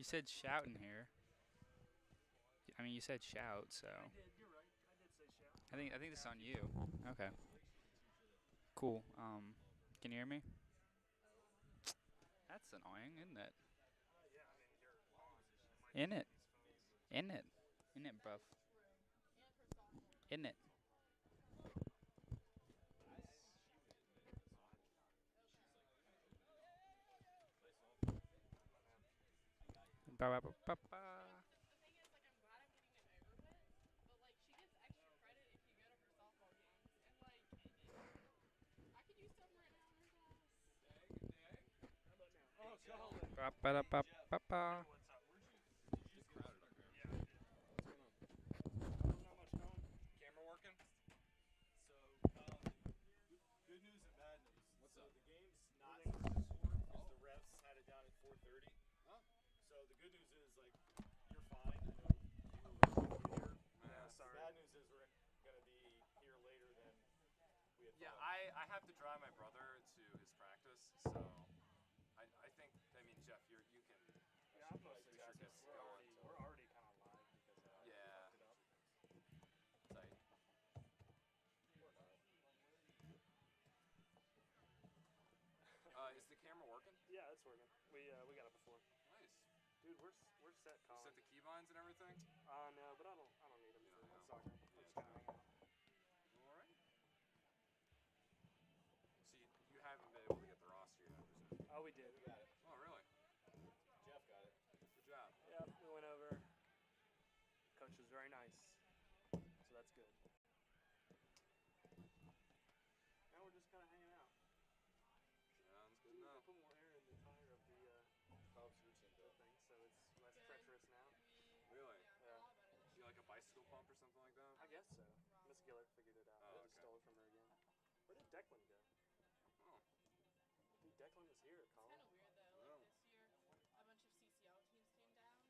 You said shout in here. I mean, you said shout, so. I did. You're right. I did say shout. I think this is on you. Okay. Cool. Can you hear me? That's annoying, isn't it? Yeah, I mean, you're on. In it. In it. In it, bruv. In it. Ba ba ba ba ba. The thing is, like, I'm glad I'm getting it over with, but, like, she gets extra credit if you go to her softball games. And, like, I could use something right now in her class. How about now? Oh, God. Ba ba da ba ba ba. What's up? Where'd you? You just crowded up here. Yeah, I did. What's going on? Not much going. Camera working? So, good news and bad news. What's so up? the game's not supposed to work because the refs had it down at 4:30. Huh? So the good news is, like, you're fine. I know you were ready to be here. Yeah, The sorry. bad news is we're going to be here later than we had Yeah, thought. I have to drive my brother to his practice, so I think, I mean, Jeff, you can. Yeah, I'm mostly Sure guys. gets We're going already kind of live because I Yeah. fucked it up. Tight. Is the camera working? Yeah, it's working. We got it before. Nice. Dude, we're set, You Colin. set the keybinds and everything? No, but I don't need them You for don't know. soccer. Yeah, We're just kind of hanging out. All right. So you haven't been able to get the roster yet, I presume? Oh, we did. We got it. Oh, really? Jeff got it. Good job. Yeah, we went over. Coach was very nice, so that's good. Now we're just kind of hanging out. Sounds good I enough. put more air in the tire of the thing, so it's less treacherous now. Really? Yeah, You like a bicycle pump or something like that? I guess so. Miss Gillard figured it out. Oh, I just okay. stole it from her again. Where did Declan go? Oh. Dude, Declan was here, It's Colin. kind of weird, though. Yeah. Like, this year, a bunch of CCL teams came down,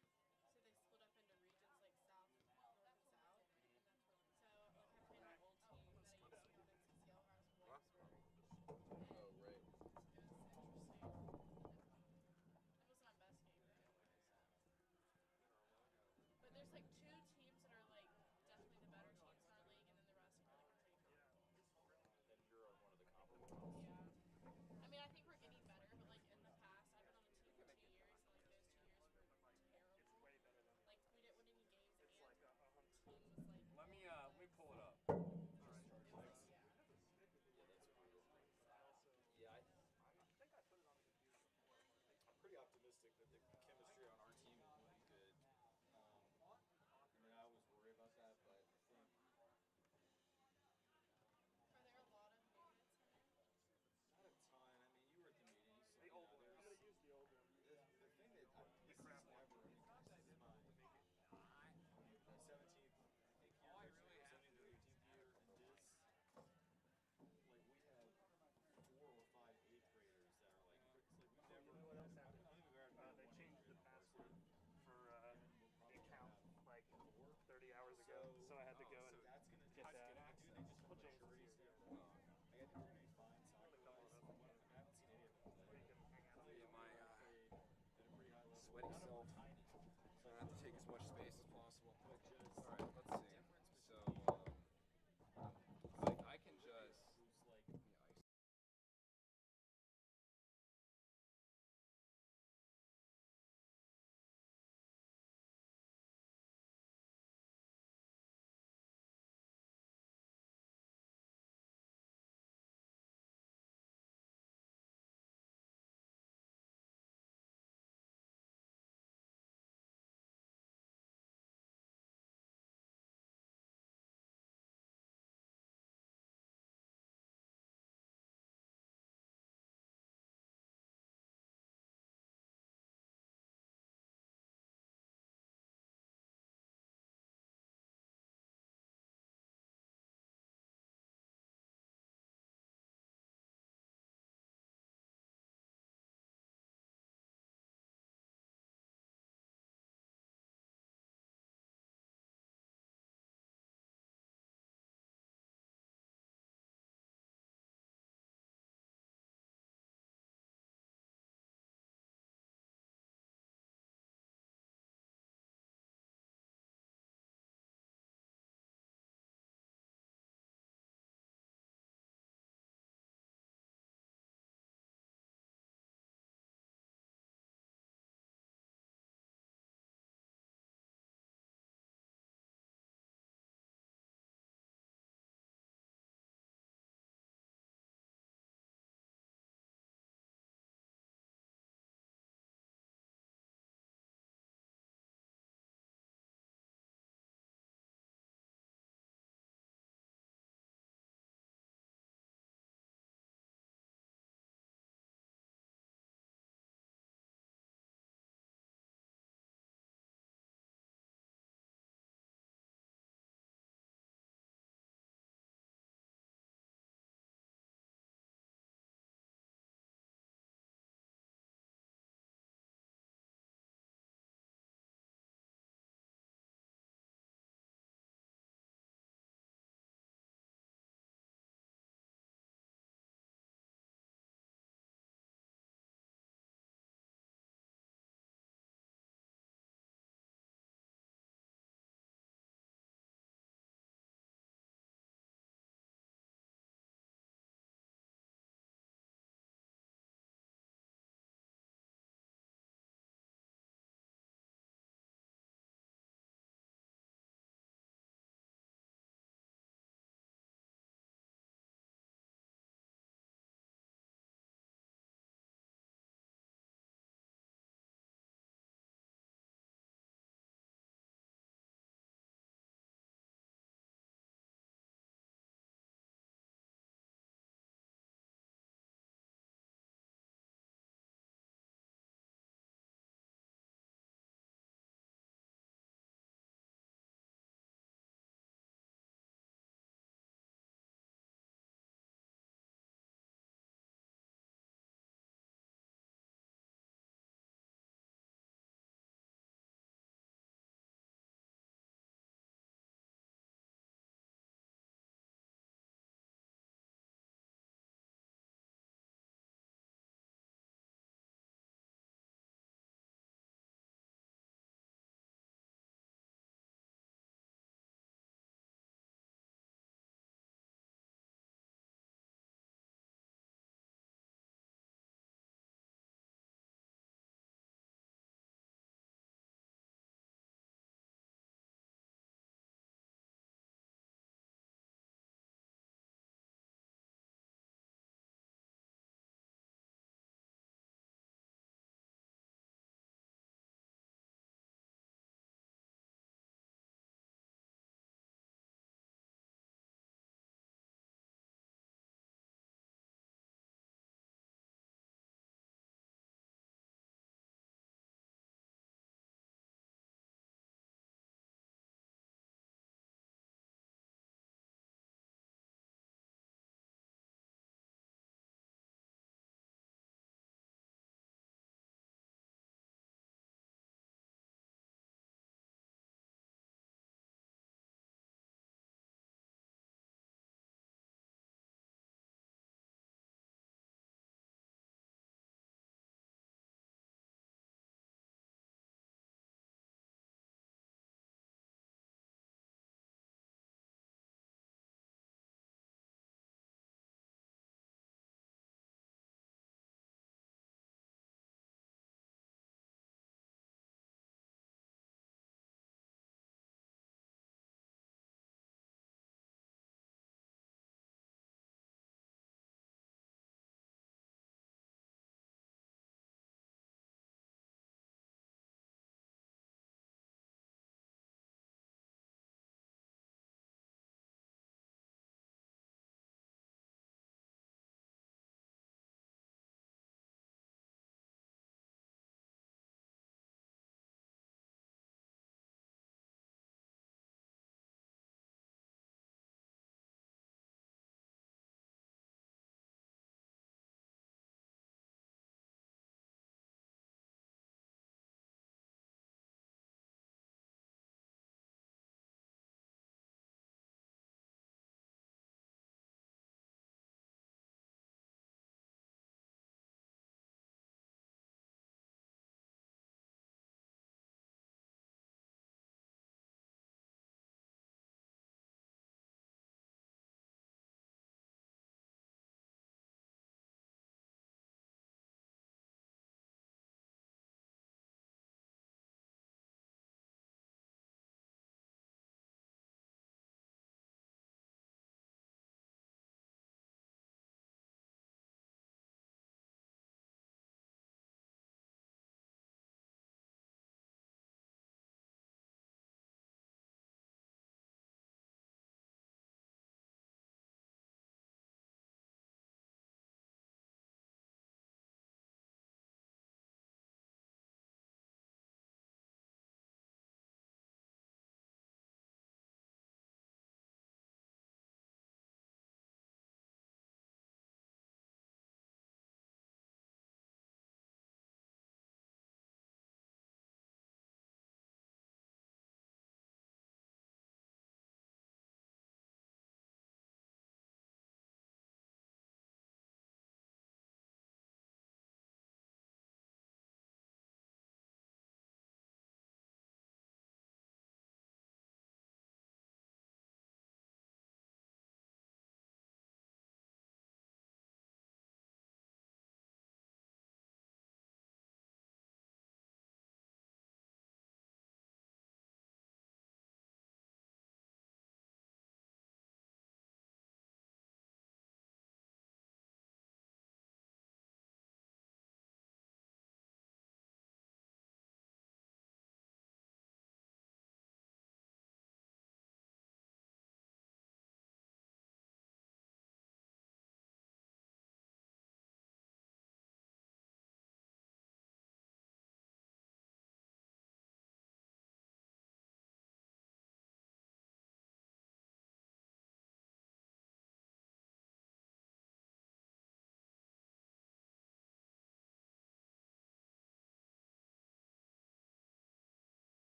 so they split up into regions like South, North, and South. So, like, I played my old team that I used to have in CCL when I was from Williamsburg. Oh, right. It was interesting. It wasn't my best game, though. So. But there's, like, two teams that are, like, definitely the better teams in our league, and then the rest are, like, pretty comparable. And you're on one of the comparable ones. Yeah. I mean, I think we're getting better, but, like, in the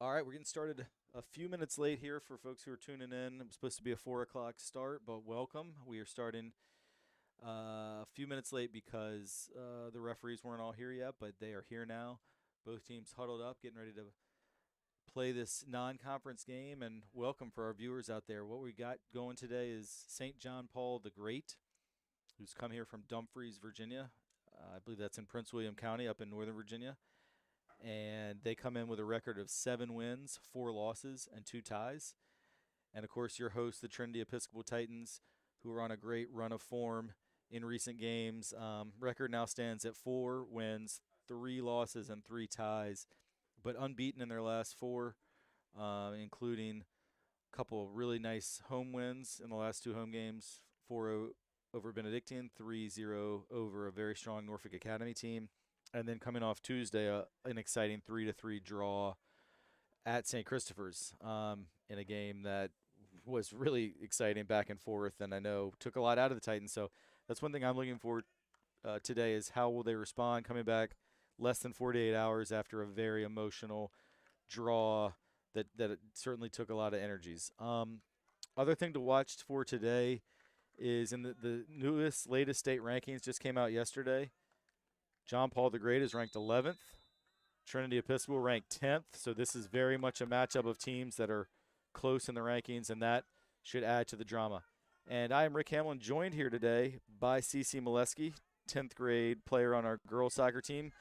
All right, we're getting started a few minutes late here for folks who are tuning in. It was supposed to be a 4 o'clock start, but welcome. We are starting a few minutes late because the referees weren't all here yet, but they are here now. Both teams huddled up, getting ready to play this non-conference game, and welcome for our viewers out there. What we got going today is St. John Paul the Great, who's come here from Dumfries, Virginia. I believe that's in Prince William County up in Northern Virginia. And they come in with a record of 7 wins, 4 losses, and 2 ties. And, of course, your host, the Trinity Episcopal Titans, who are on a great run of form in recent games. Record now stands at 4 wins, 3 losses, and 3 ties, but unbeaten in their last 4, including a couple of really nice home wins in the last 2 home games, 4-0 over Benedictine, 3-0 over a very strong Norfolk Academy team. And then coming off Tuesday, an exciting 3-3 draw at St. Christopher's in a game that was really exciting back and forth, and I know took a lot out of the Titans. So that's one thing I'm looking forward today is how will they respond coming back less than 48 hours after a very emotional draw that it certainly took a lot of energies. Other thing to watch for today is in the latest state rankings just came out yesterday. John Paul the Great is ranked 11th. Trinity Episcopal ranked 10th. So this is very much a matchup of teams that are close in the rankings, and that should add to the drama. And I am Rick Hamlin, joined here today by Cece Molesky, 10th grade player on our girls soccer team.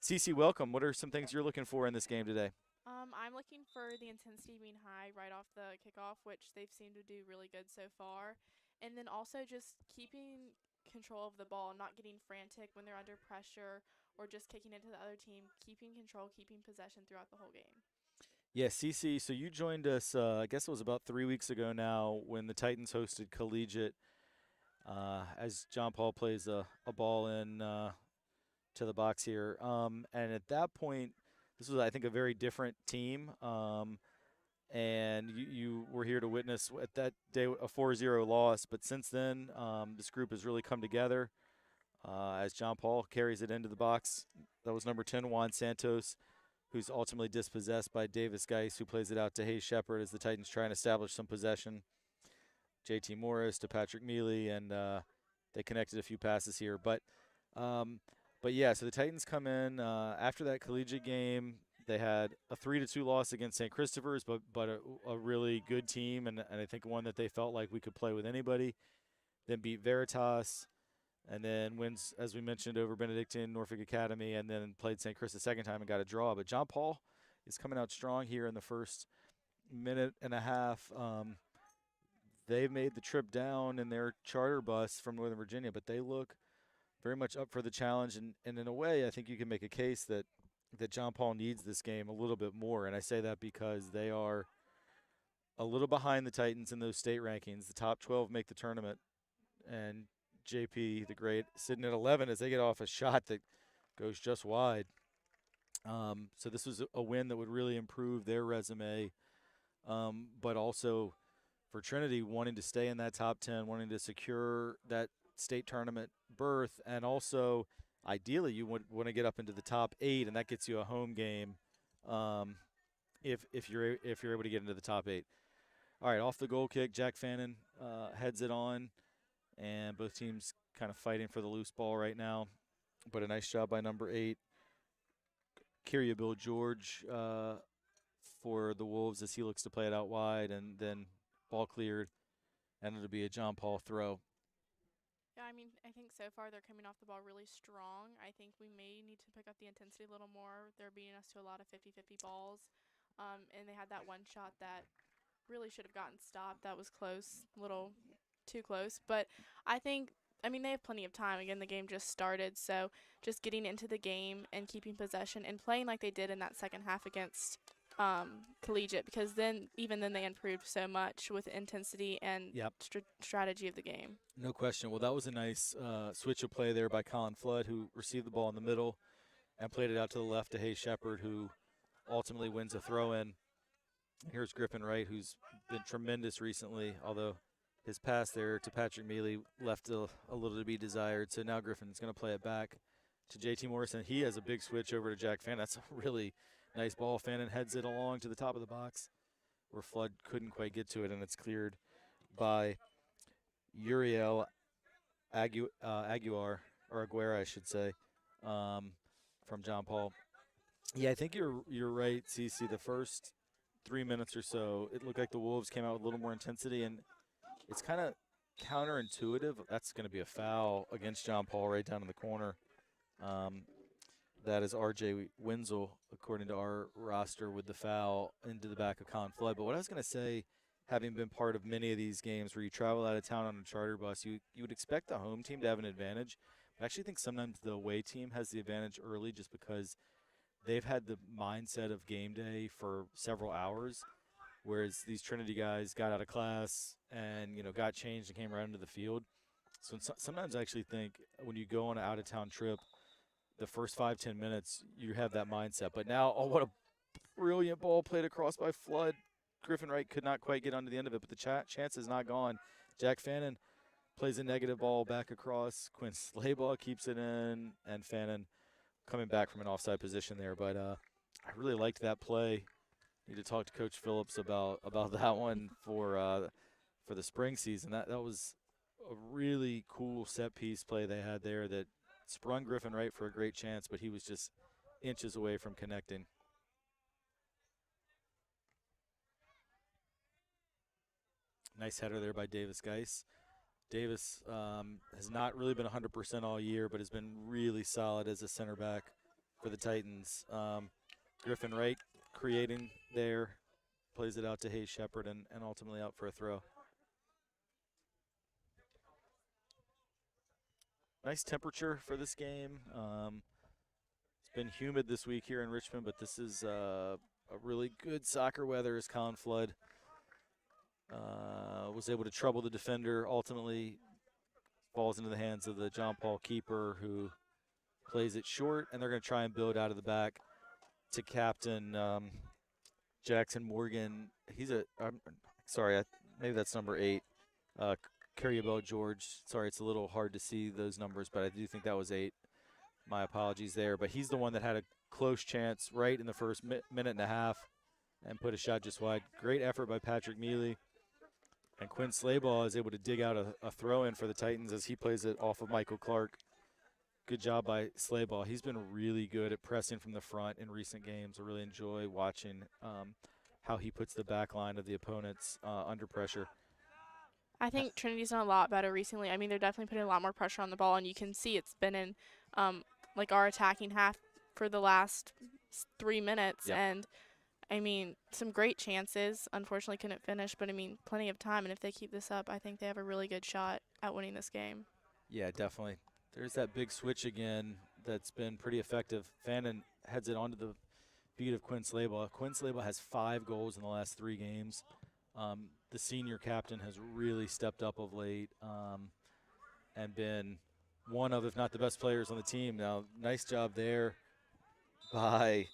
Cece, welcome. What are some things you're looking for in this game today? I'm looking for the intensity being high right off the kickoff, which they've seemed to do really good so far. And then also just keeping control of the ball, not getting frantic when they're under pressure or just kicking into the other team, keeping control, keeping possession throughout the whole game. Yeah, Cece, so you joined us, I guess it was about 3 weeks ago now when the Titans hosted Collegiate as John Paul plays a ball in to the box here. And at that point, this was, I think, a very different team. And you were here to witness at that day a 4-0 loss. But since then, this group has really come together as John Paul carries it into the box. That was number 10, Juan Santos, who's ultimately dispossessed by Davis Geis, who plays it out to Hayes Shepard as the Titans try and establish some possession. JT Morris to Patrick Mealy, and they connected a few passes here. But yeah, so the Titans come in after that collegiate game. They had a 3-2 loss against St. Christopher's, but a really good team, and I think one that they felt like we could play with anybody. Then beat Veritas, and then wins, as we mentioned, over Benedictine, Norfolk Academy, and then played St. Chris the second time and got a draw. But John Paul is coming out strong here in the first minute and a half. They've made the trip down in their charter bus from Northern Virginia, but they look very much up for the challenge. And in a way, I think you can make a case that John Paul needs this game a little bit more. And I say that because they are a little behind the Titans in those state rankings. The top 12 make the tournament. And JP the Great sitting at 11 as they get off a shot that goes just wide. So this was a win that would really improve their resume, but also for Trinity wanting to stay in that top 10, wanting to secure that state tournament berth, and also ideally you would want to get up into the top 8, and that gets you a home game if you're able to get into the top 8. All right, off the goal kick, Jack Fannin heads it on, and both teams kind of fighting for the loose ball right now, but a nice job by number 8, Kyria Bill George, for the Wolves as he looks to play it out wide, and then ball cleared, and it'll be a John Paul throw. Yeah, I mean, I think so far they're coming off the ball really strong. I think we may need to pick up the intensity a little more. They're beating us to a lot of 50-50 balls, and they had that one shot that really should have gotten stopped. That was close, a little too close. But I mean, they have plenty of time. Again, the game just started, so just getting into the game and keeping possession and playing like they did in that second half against Collegiate, because even then they improved so much with intensity and strategy of the game. No question. Well, that was a nice switch of play there by Colin Flood, who received the ball in the middle and played it out to the left to Hayes Shepard, who ultimately wins a throw-in. Here's Griffin Wright, who's been tremendous recently, although his pass there to Patrick Mealy left a little to be desired. So now Griffin's going to play it back to JT Morrison. He has a big switch over to Jack Fannin. That's a really Nice ball. Fannin heads it along to the top of the box where Flood couldn't quite get to it, and it's cleared by Uriel Aguirre, or Aguirre, I should say, from John Paul. Yeah, I think you're right, CC. The first 3 minutes or so, it looked like the Wolves came out with a little more intensity, and it's kind of counterintuitive. That's going to be a foul against John Paul right down in the corner. That is R.J. Winslow, according to our roster, with the foul into the back of Colin Flood. But what I was going to say, having been part of many of these games where you travel out of town on a charter bus, you would expect the home team to have an advantage. But I actually think sometimes the away team has the advantage early just because they've had the mindset of game day for several hours, whereas these Trinity guys got out of class and, got changed and came right into the field. So sometimes I actually think when you go on an out-of-town trip, the first 5-10 minutes, you have that mindset. But now, what a brilliant ball played across by Flood. Griffin Wright could not quite get onto the end of it, but the chance is not gone. Jack Fannin plays a negative ball back across. Quinn Slaybaugh keeps it in, and Fannin coming back from an offside position there. But I really liked that play. Need to talk to Coach Phillips about that one for the spring season. That was a really cool set-piece play they had there that sprung Griffin Wright for a great chance, but he was just inches away from connecting. Nice header there by Davis Geis. Davis has not really been 100% all year, but has been really solid as a center back for the Titans. Griffin Wright creating there, plays it out to Hayes Shepard, and ultimately out for a throw. Nice temperature for this game. It's been humid this week here in Richmond, but this is a really good soccer weather as Colin Flood was able to trouble the defender. Ultimately falls into the hands of the John Paul keeper, who plays it short, and they're going to try and build out of the back to captain Jackson Morgan. Maybe that's number 8. Carriabel George. Sorry, it's a little hard to see those numbers, but I do think that was 8. My apologies there. But he's the one that had a close chance right in the first minute and a half and put a shot just wide. Great effort by Patrick Mealy. And Quinn Slaybaugh is able to dig out a throw-in for the Titans as he plays it off of Michael Clark. Good job by Slaybaugh. He's been really good at pressing from the front in recent games. I really enjoy watching how he puts the back line of the opponents under pressure. I think Trinity's done a lot better recently. I mean, they're definitely putting a lot more pressure on the ball, and you can see it's been in our attacking half for the last 3 minutes. Yep. And, I mean, some great chances. Unfortunately, couldn't finish, but, I mean, plenty of time. And if they keep this up, I think they have a really good shot at winning this game. Yeah, definitely. There's that big switch again that's been pretty effective. Fannin heads it onto the feet of Quinn Slaybaugh. Quinn Slaybaugh has 5 goals in the last 3 games. The senior captain has really stepped up of late and been one of, if not the best players on the team. Now, nice job there by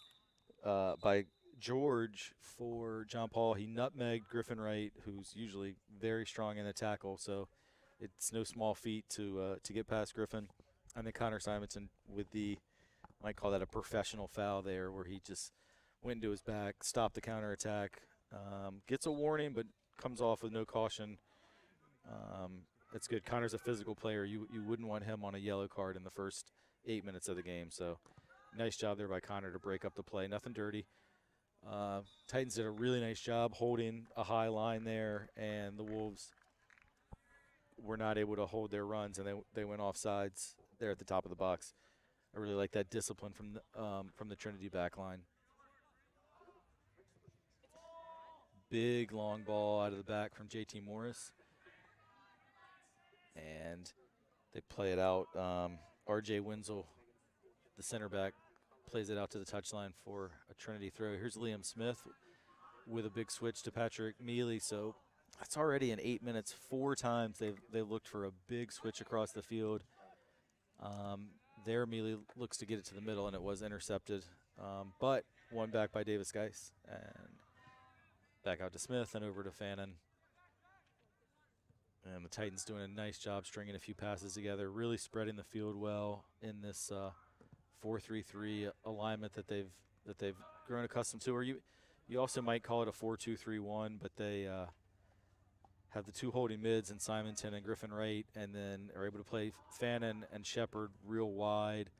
George for John Paul. He nutmegged Griffin Wright, who's usually very strong in the tackle, so it's no small feat to get past Griffin. And then Connor Simonson with might call that a professional foul there, where he just went into his back, stopped the counterattack, gets a warning, but comes off with no caution. That's good. Connor's a physical player. You wouldn't want him on a yellow card in the first 8 minutes of the game. So nice job there by Connor to break up the play. Nothing dirty. Titans did a really nice job holding a high line there, and the Wolves were not able to hold their runs, and they went off sides there at the top of the box. I really like that discipline from the Trinity back line. Big long ball out of the back from JT Morris. And they play it out. R.J. Winslow, the center back, plays it out to the touchline for a Trinity throw. Here's Liam Smith with a big switch to Patrick Mealy. So that's already in 8 minutes. 4 times they've looked for a big switch across the field. There Mealy looks to get it to the middle, and it was intercepted. But one back by Davis Geis. And back out to Smith and over to Fannin. And the Titans doing a nice job stringing a few passes together, really spreading the field well in this 4-3-3 alignment that they've that they've grown accustomed to. Or you also might call it a 4-2-3-1, but they have the two holding mids in Simonton and Griffin Wright, and then are able to play Fannin and Shepard real wide,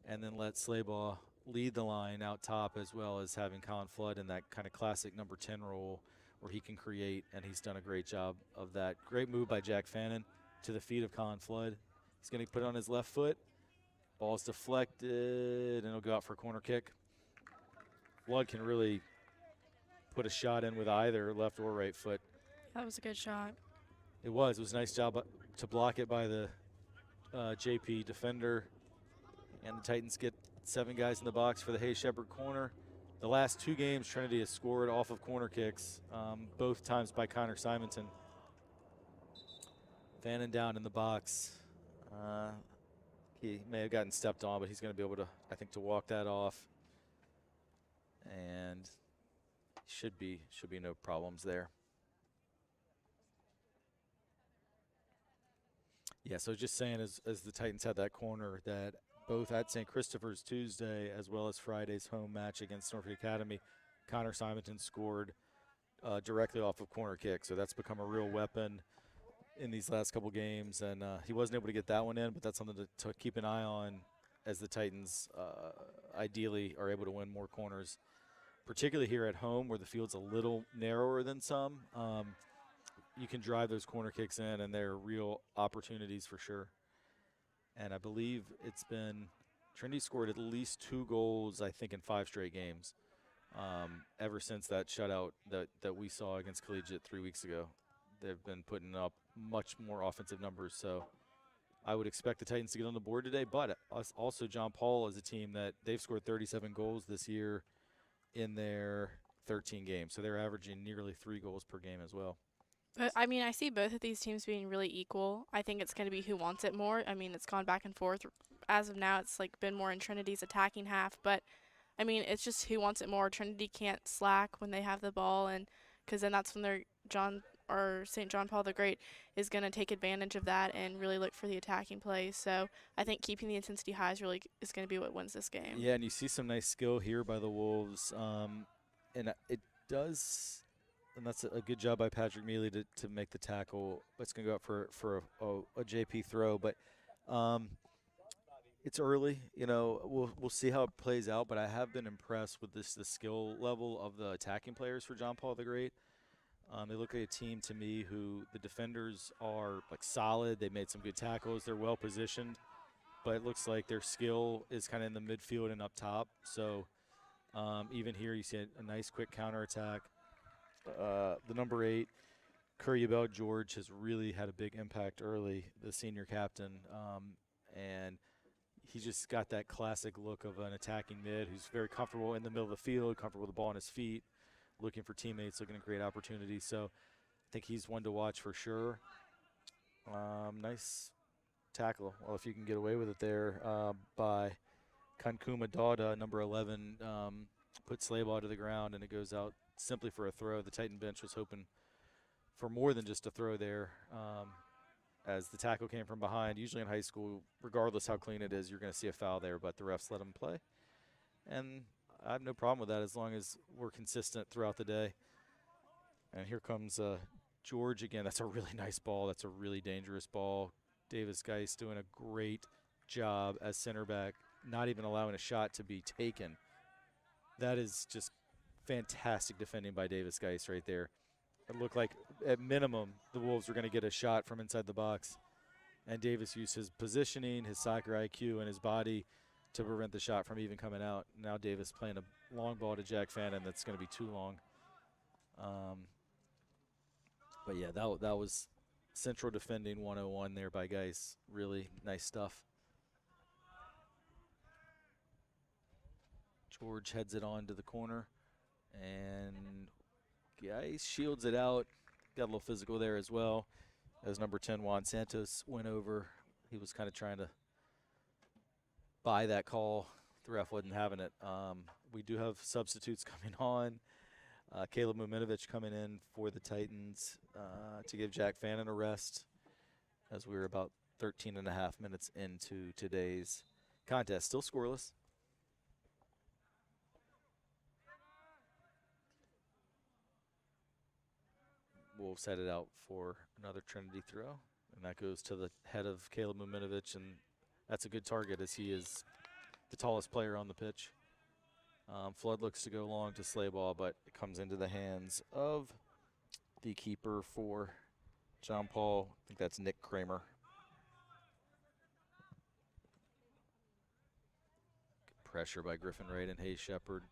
and then let Slaybaugh lead the line out top, as well as having Colin Flood in that kind of classic number 10 role where he can create, and he's done a great job of that. Great move by Jack Fannin to the feet of Colin Flood. He's going to put it on his left foot. Ball's deflected, and it'll go out for a corner kick. Flood can really put a shot in with either left or right foot. That was a good shot. It was a nice job to block it by the JP defender. And the Titans get 7 guys in the box for the Hayes Shepherd corner. The last 2 games, Trinity has scored off of corner kicks, both times by Connor Simonton. Fannin down in the box. He may have gotten stepped on, but he's going to be able to, I think, to walk that off. And should be no problems there. Yeah, so just saying, as the Titans had that corner, that both at St. Christopher's Tuesday as well as Friday's home match against Norfolk Academy, Connor Simonton scored directly off of corner kick. So that's become a real weapon in these last couple games. And he wasn't able to get that one in, but that's something to keep an eye on as the Titans ideally are able to win more corners, particularly here at home where the field's a little narrower than some. You can drive those corner kicks in, and they're real opportunities for sure. And I believe it's been Trinity scored at least 2 goals, I think, in 5 straight games ever since that shutout that we saw against Collegiate 3 weeks ago. They've been putting up much more offensive numbers. So I would expect the Titans to get on the board today. But also John Paul is a team that they've scored 37 goals this year in their 13 games. So they're averaging nearly 3 goals per game as well. But, I mean, I see both of these teams being really equal. I think it's going to be who wants it more. I mean, it's gone back and forth. As of now, it's like been more in Trinity's attacking half. But, I mean, it's just who wants it more. Trinity can't slack when they have the ball, and because then that's when St. John Paul the Great is going to take advantage of that and really look for the attacking plays. So I think keeping the intensity high is going to be what wins this game. Yeah, and you see some nice skill here by the Wolves. And it does – and that's a good job by Patrick Mealy to make the tackle. It's going to go up for a JP throw. But it's early. You know, we'll see how it plays out. But I have been impressed with the skill level of the attacking players for John Paul the Great. They look like a team to me who the defenders are like solid. They made some good tackles. They're well positioned. But it looks like their skill is kind of in the midfield and up top. So even here you see a nice quick counterattack. The number 8, Curry-Bell George, has really had a big impact early, the senior captain. And he just got that classic look of an attacking mid who's very comfortable in the middle of the field, comfortable with the ball on his feet, looking for teammates, looking to create opportunities. So I think he's one to watch for sure. Nice tackle. Well, if you can get away with it there by Kankuma Dauda, number 11, put Slaybaugh to the ground, and it goes out simply for a throw. The Titan bench was hoping for more than just a throw there as the tackle came from behind. Usually in high school, regardless how clean it is, you're going to see a foul there, but the refs let him play. And I have no problem with that as long as we're consistent throughout the day. And here comes George again. That's a really nice ball. That's a really dangerous ball. Davis Geist doing a great job as center back, not even allowing a shot to be taken. That is just fantastic defending by Davis Geist right there. It looked like, at minimum, the Wolves were going to get a shot from inside the box. And Davis used his positioning, his soccer IQ, and his body to prevent the shot from even coming out. Now Davis playing a long ball to Jack Fannin that's going to be too long. But, yeah, that was central defending 101 there by Geist. Really nice stuff. George heads it on to the corner. And Geist shields it out. Got a little physical there as well. As number 10, Juan Santos, went over. He was kind of trying to buy that call. The ref wasn't having it. We do have substitutes coming on. Caleb Minovich coming in for the Titans to give Jack Fannin a rest as we're about 13 and a half minutes into today's contest. Still scoreless. Wolves headed out for another Trinity throw, and that goes to the head of Caleb Minovich, and that's a good target as he is the tallest player on the pitch. Flood looks to go long to slay ball, but it comes into the hands of the keeper for John Paul. I think that's Nick Kramer. Good pressure by Griffin Wright and Hayes Shepard.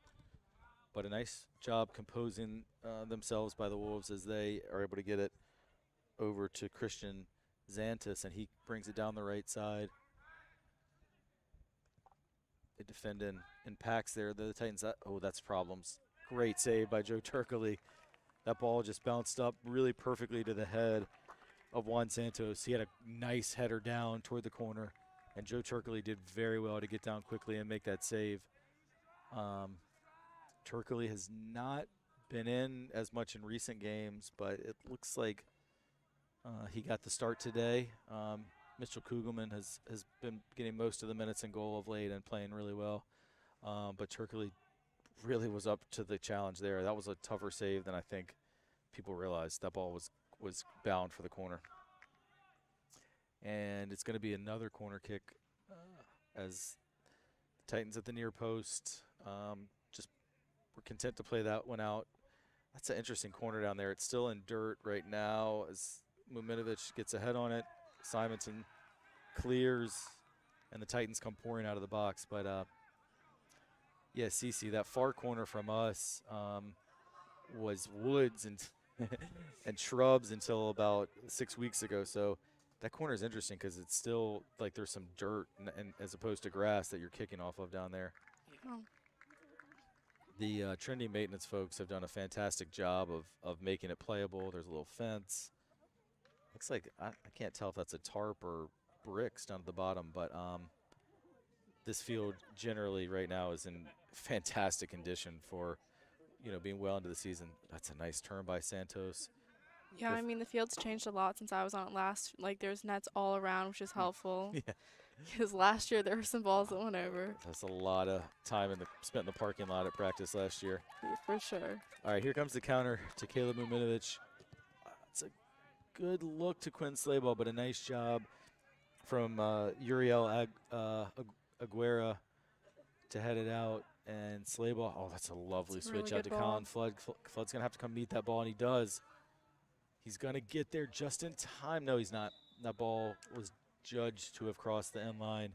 But a nice job composing themselves by the Wolves as they are able to get it over to Christian Zantis, and he brings it down the right side. They defend in packs there. The Titans, that's problems. Great save by Joe Turkley. That ball just bounced up really perfectly to the head of Juan Santos. He had a nice header down toward the corner, and Joe Turkley did very well to get down quickly and make that save. Turkley has not been in as much in recent games, but it looks like he got the start today. Mitchell Kugelman has been getting most of the minutes in goal of late and playing really well. But Turkley really was up to the challenge there. That was a tougher save than I think people realized. That ball was bound for the corner. And it's going to be another corner kick as the Titans at the near post just were content to play that one out. That's an interesting corner down there. It's still in dirt right now as Minovich gets ahead on it. Simonson clears, and the Titans come pouring out of the box. But, yeah, Cece, that far corner from us was woods and and shrubs until about 6 weeks ago. So that corner is interesting because it's still like there's some dirt and as opposed to grass that you're kicking off of down there. Oh. The Trinity maintenance folks have done a fantastic job of making it playable. There's a little fence. Looks like I can't tell if that's a tarp or bricks down at the bottom, but this field generally right now is in fantastic condition for, being well into the season. That's a nice turn by Santos. Yeah, I mean, the field's changed a lot since I was on it last. Like, there's nets all around, which is helpful. Yeah. Because last year there were some balls that went over. That's a lot of time spent in the parking lot at practice last year. Yeah, for sure. All right, here comes the counter to Caleb Minovich. It's a good look to Quinn Slayball, but a nice job from Uriel Aguera to head it out. And Slayball, that's a lovely It's a really switch out good to ball. Colin Flood. Flood's going to have to come meet that ball, and he does. He's going to get there just in time. No, he's not. That ball was judged to have crossed the end line.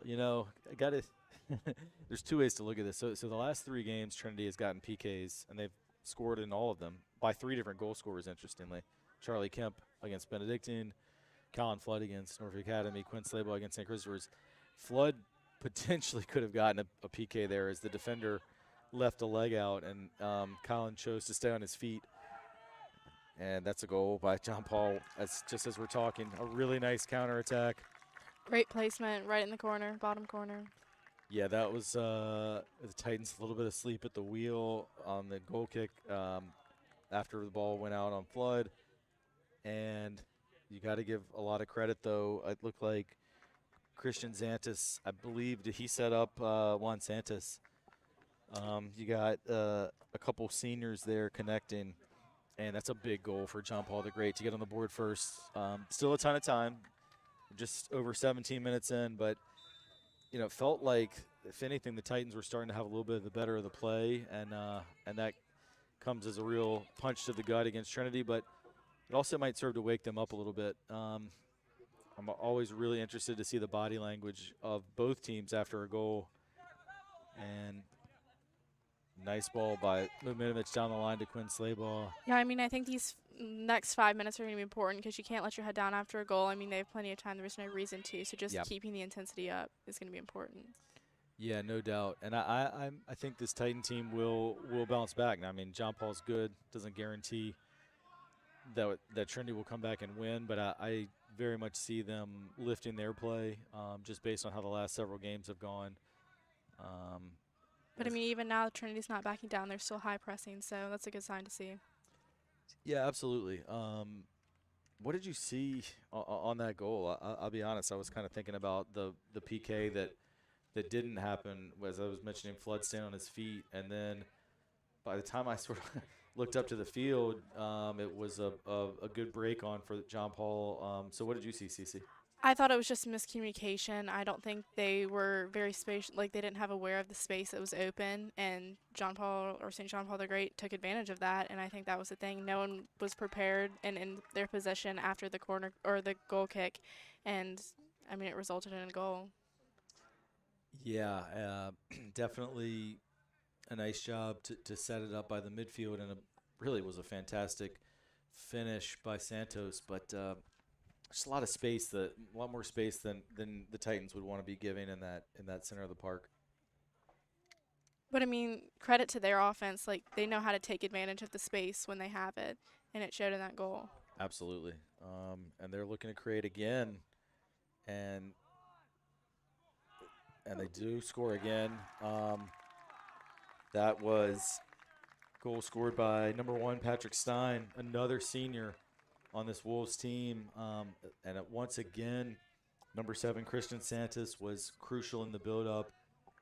I got to – there's two ways to look at this. So the last 3 games, Trinity has gotten PKs, and they've scored in all of them by 3 different goal scorers, interestingly. Charlie Kemp against Benedictine, Colin Flood against Norfolk Academy, Quinn Slayball against St. Christopher's. Flood potentially could have gotten a PK there as the defender left a leg out, and Colin chose to stay on his feet. And that's a goal by John Paul. Just as we're talking, a really nice counterattack. Great placement right in the corner, bottom corner. Yeah, that was the Titans a little bit asleep at the wheel on the goal kick after the ball went out on Flood. And you got to give a lot of credit, though. It looked like Christian Zantis, I believe, did he set up Juan Santos? You got a couple seniors there connecting, and that's a big goal for John Paul the Great to get on the board first. Still a ton of time, just over 17 minutes in, but it felt like, if anything, the Titans were starting to have a little bit of the better of the play, and that comes as a real punch to the gut against Trinity, but it also might serve to wake them up a little bit. I'm always really interested to see the body language of both teams after a goal. And nice ball by Minovich down the line to Quinn Slayball. Yeah, I mean, I think these next 5 minutes are going to be important because you can't let your head down after a goal. I mean, they have plenty of time. There's no reason to. So just keeping the intensity up is going to be important. Yeah, no doubt. And I think this Titan team will bounce back. Now, I mean, John Paul's good. Doesn't guarantee that Trinity will come back and win, but I very much see them lifting their play just based on how the last several games have gone. But, I mean, even now Trinity's not backing down. They're still high pressing, so that's a good sign to see. Yeah, absolutely. What did you see on that goal? I'll be honest. I was kind of thinking about the PK that didn't happen, as I was mentioning, Flood staying on his feet. And then by the time I looked up to the field, it was a good break on for John Paul. So what did you see, Cece? I thought it was just miscommunication. I don't think they were very like they didn't have aware of the space that was open, and John Paul or St. John Paul the Great took advantage of that, and I think that was the thing. No one was prepared and in their position after the corner or the goal kick, and I mean it resulted in a goal. Yeah, definitely a nice job to set it up by the midfield, and really was a fantastic finish by Santos, but just a lot of space, a lot more space than the Titans would want to be giving in that center of the park. But I mean, credit to their offense, like they know how to take advantage of the space when they have it, and it showed in that goal. Absolutely, and they're looking to create again, and they do score again. That was goal scored by number 1 Patrick Stein, another senior on this Wolves team, and once again, number 7 Christian Santos was crucial in the build-up,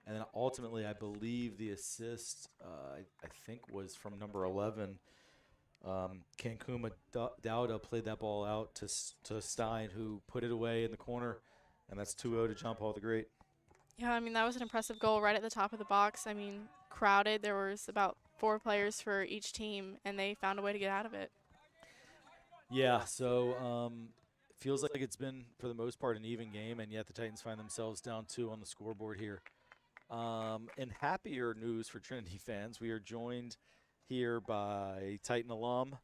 and then ultimately, I believe the assist, I think, was from number 11. Cancuma Dauda played that ball out to Stein, who put it away in the corner, and that's 2-0 to John Paul the Great. Yeah, I mean, that was an impressive goal right at the top of the box. I mean, crowded. There was about 4 players for each team, and they found a way to get out of it. Yeah, so it feels like it's been, for the most part, an even game, and yet the Titans find themselves down 2 on the scoreboard here. In happier news for Trinity fans, we are joined here by Titan alum,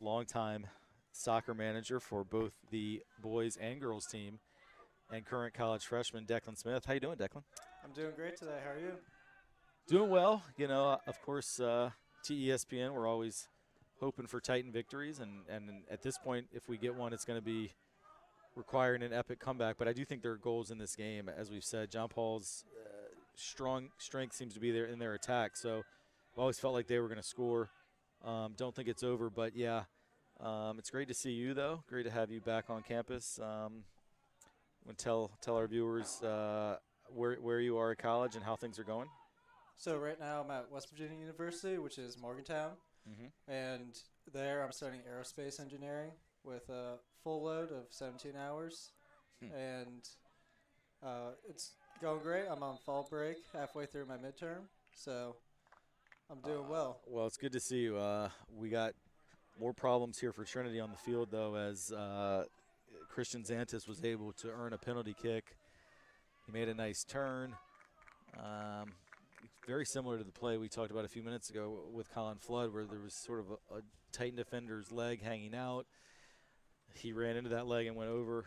longtime soccer manager for both the boys and girls team, and current college freshman Declan Smith. How you doing, Declan? I'm doing great today. How are you? Doing well. You know, of course, TESPN, we're always hoping for Titan victories, and at this point, if we get one, it's going to be requiring an epic comeback. But I do think there are goals in this game. As we've said, John Paul's strength seems to be there in their attack. So I've always felt like they were going to score. Don't think it's over, but yeah, it's great to see you, though. Great to have you back on campus. Tell our viewers where you are at college and how things are going. So right now I'm at West Virginia University, which is Morgantown, and there I'm studying aerospace engineering with a full load of 17 hours, and it's going great. I'm on fall break, halfway through my midterm, so I'm doing well. Well, it's good to see you. We got more problems here for Trinity on the field, though, as Christian Zantis was able to earn a penalty kick. He made a nice turn. Very similar to the play we talked about a few minutes ago with Colin Flood, where there was sort of a Titan defender's leg hanging out. He ran into that leg and went over.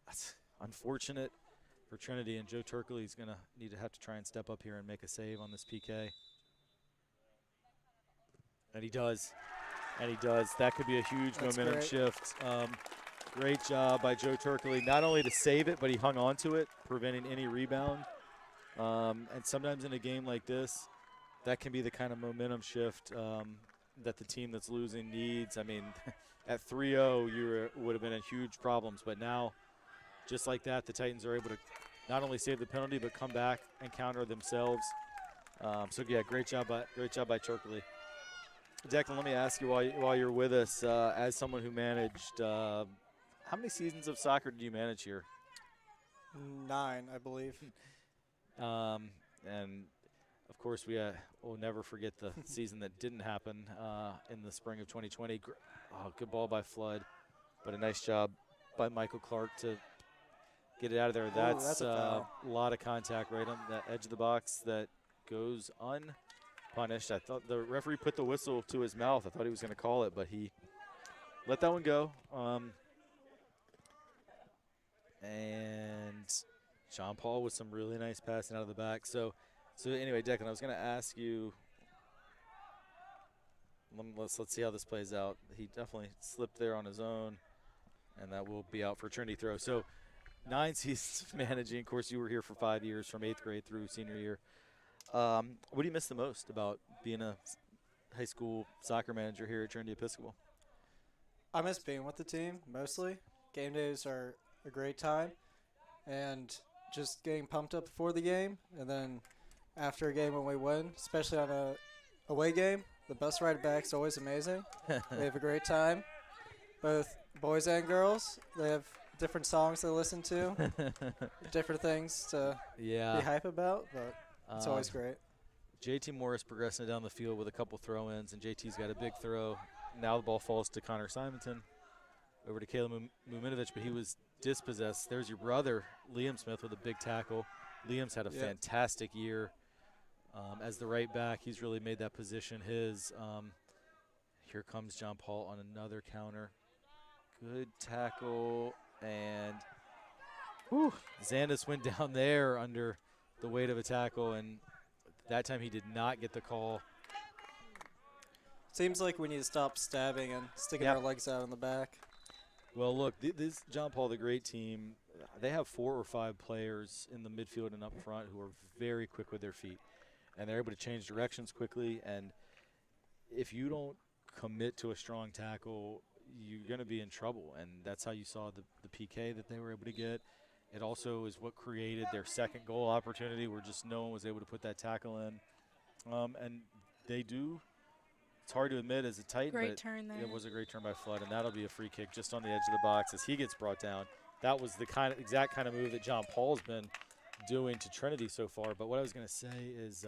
That's unfortunate for Trinity, and Joe Turkley is going to have to try and step up here and make a save on this PK. And he does. And he does. That could be a huge momentum shift. Great job by Joe Turkley, not only to save it, but he hung on to it, preventing any rebound. And sometimes in a game like this, that can be the kind of momentum shift that the team that's losing needs. I mean, at 3-0, you would have been in huge problems. But now, just like that, the Titans are able to not only save the penalty, but come back and counter themselves. So, yeah, great job by Turkley. Declan, let me ask you while you're with us, as someone who managed, how many seasons of soccer did you manage here? 9, I believe. And of course, we'll never forget the season that didn't happen in the spring of 2020. Good ball by Flood, but a nice job by Michael Clark to get it out of there. That's a lot of contact right on the edge of the box that goes unpunished. I thought the referee put the whistle to his mouth. I thought he was going to call it, but he let that one go. And John Paul with some really nice passing out of the back. So anyway, Declan, I was going to ask you. Let's see how this plays out. He definitely slipped there on his own, and that will be out for Trinity throw. So 9 seasons of managing. Of course, you were here for 5 years, from 8th grade through senior year. What do you miss the most about being a high school soccer manager here at Trinity Episcopal? I miss being with the team, mostly. Game days are a great time, and just getting pumped up before the game, and then after a game when we win, especially on a away game, The bus ride back's always amazing. We have a great time. Both boys and girls. They have different songs they listen to, different things to be hype about, but it's always great. JT Morris progressing down the field with a couple throw-ins, and JT's got a big throw. Now the ball falls to Connor Simonton. Over to Caleb Minovich, but he was dispossessed. There's your brother, Liam Smith, with a big tackle. Liam's had a fantastic year as the right back. He's really made that position his. Here comes John Paul on another counter. Good tackle, and Zandis went down there under the weight of a tackle, and that time he did not get the call. Seems like we need to stop stabbing and sticking our legs out in the back. Well, look, this John Paul the Great team, they have 4 or 5 players in the midfield and up front who are very quick with their feet. And they're able to change directions quickly. And if you don't commit to a strong tackle, you're going to be in trouble. And that's how you saw the PK that they were able to get. It also is what created their second goal opportunity where just no one was able to put that tackle in. And they do. It's hard to admit as a Titan, Great turn there. It was a great turn by Flood, and that'll be a free kick just on the edge of the box as he gets brought down. That was the exact kind of move that John Paul's been doing to Trinity so far. But what I was going to say is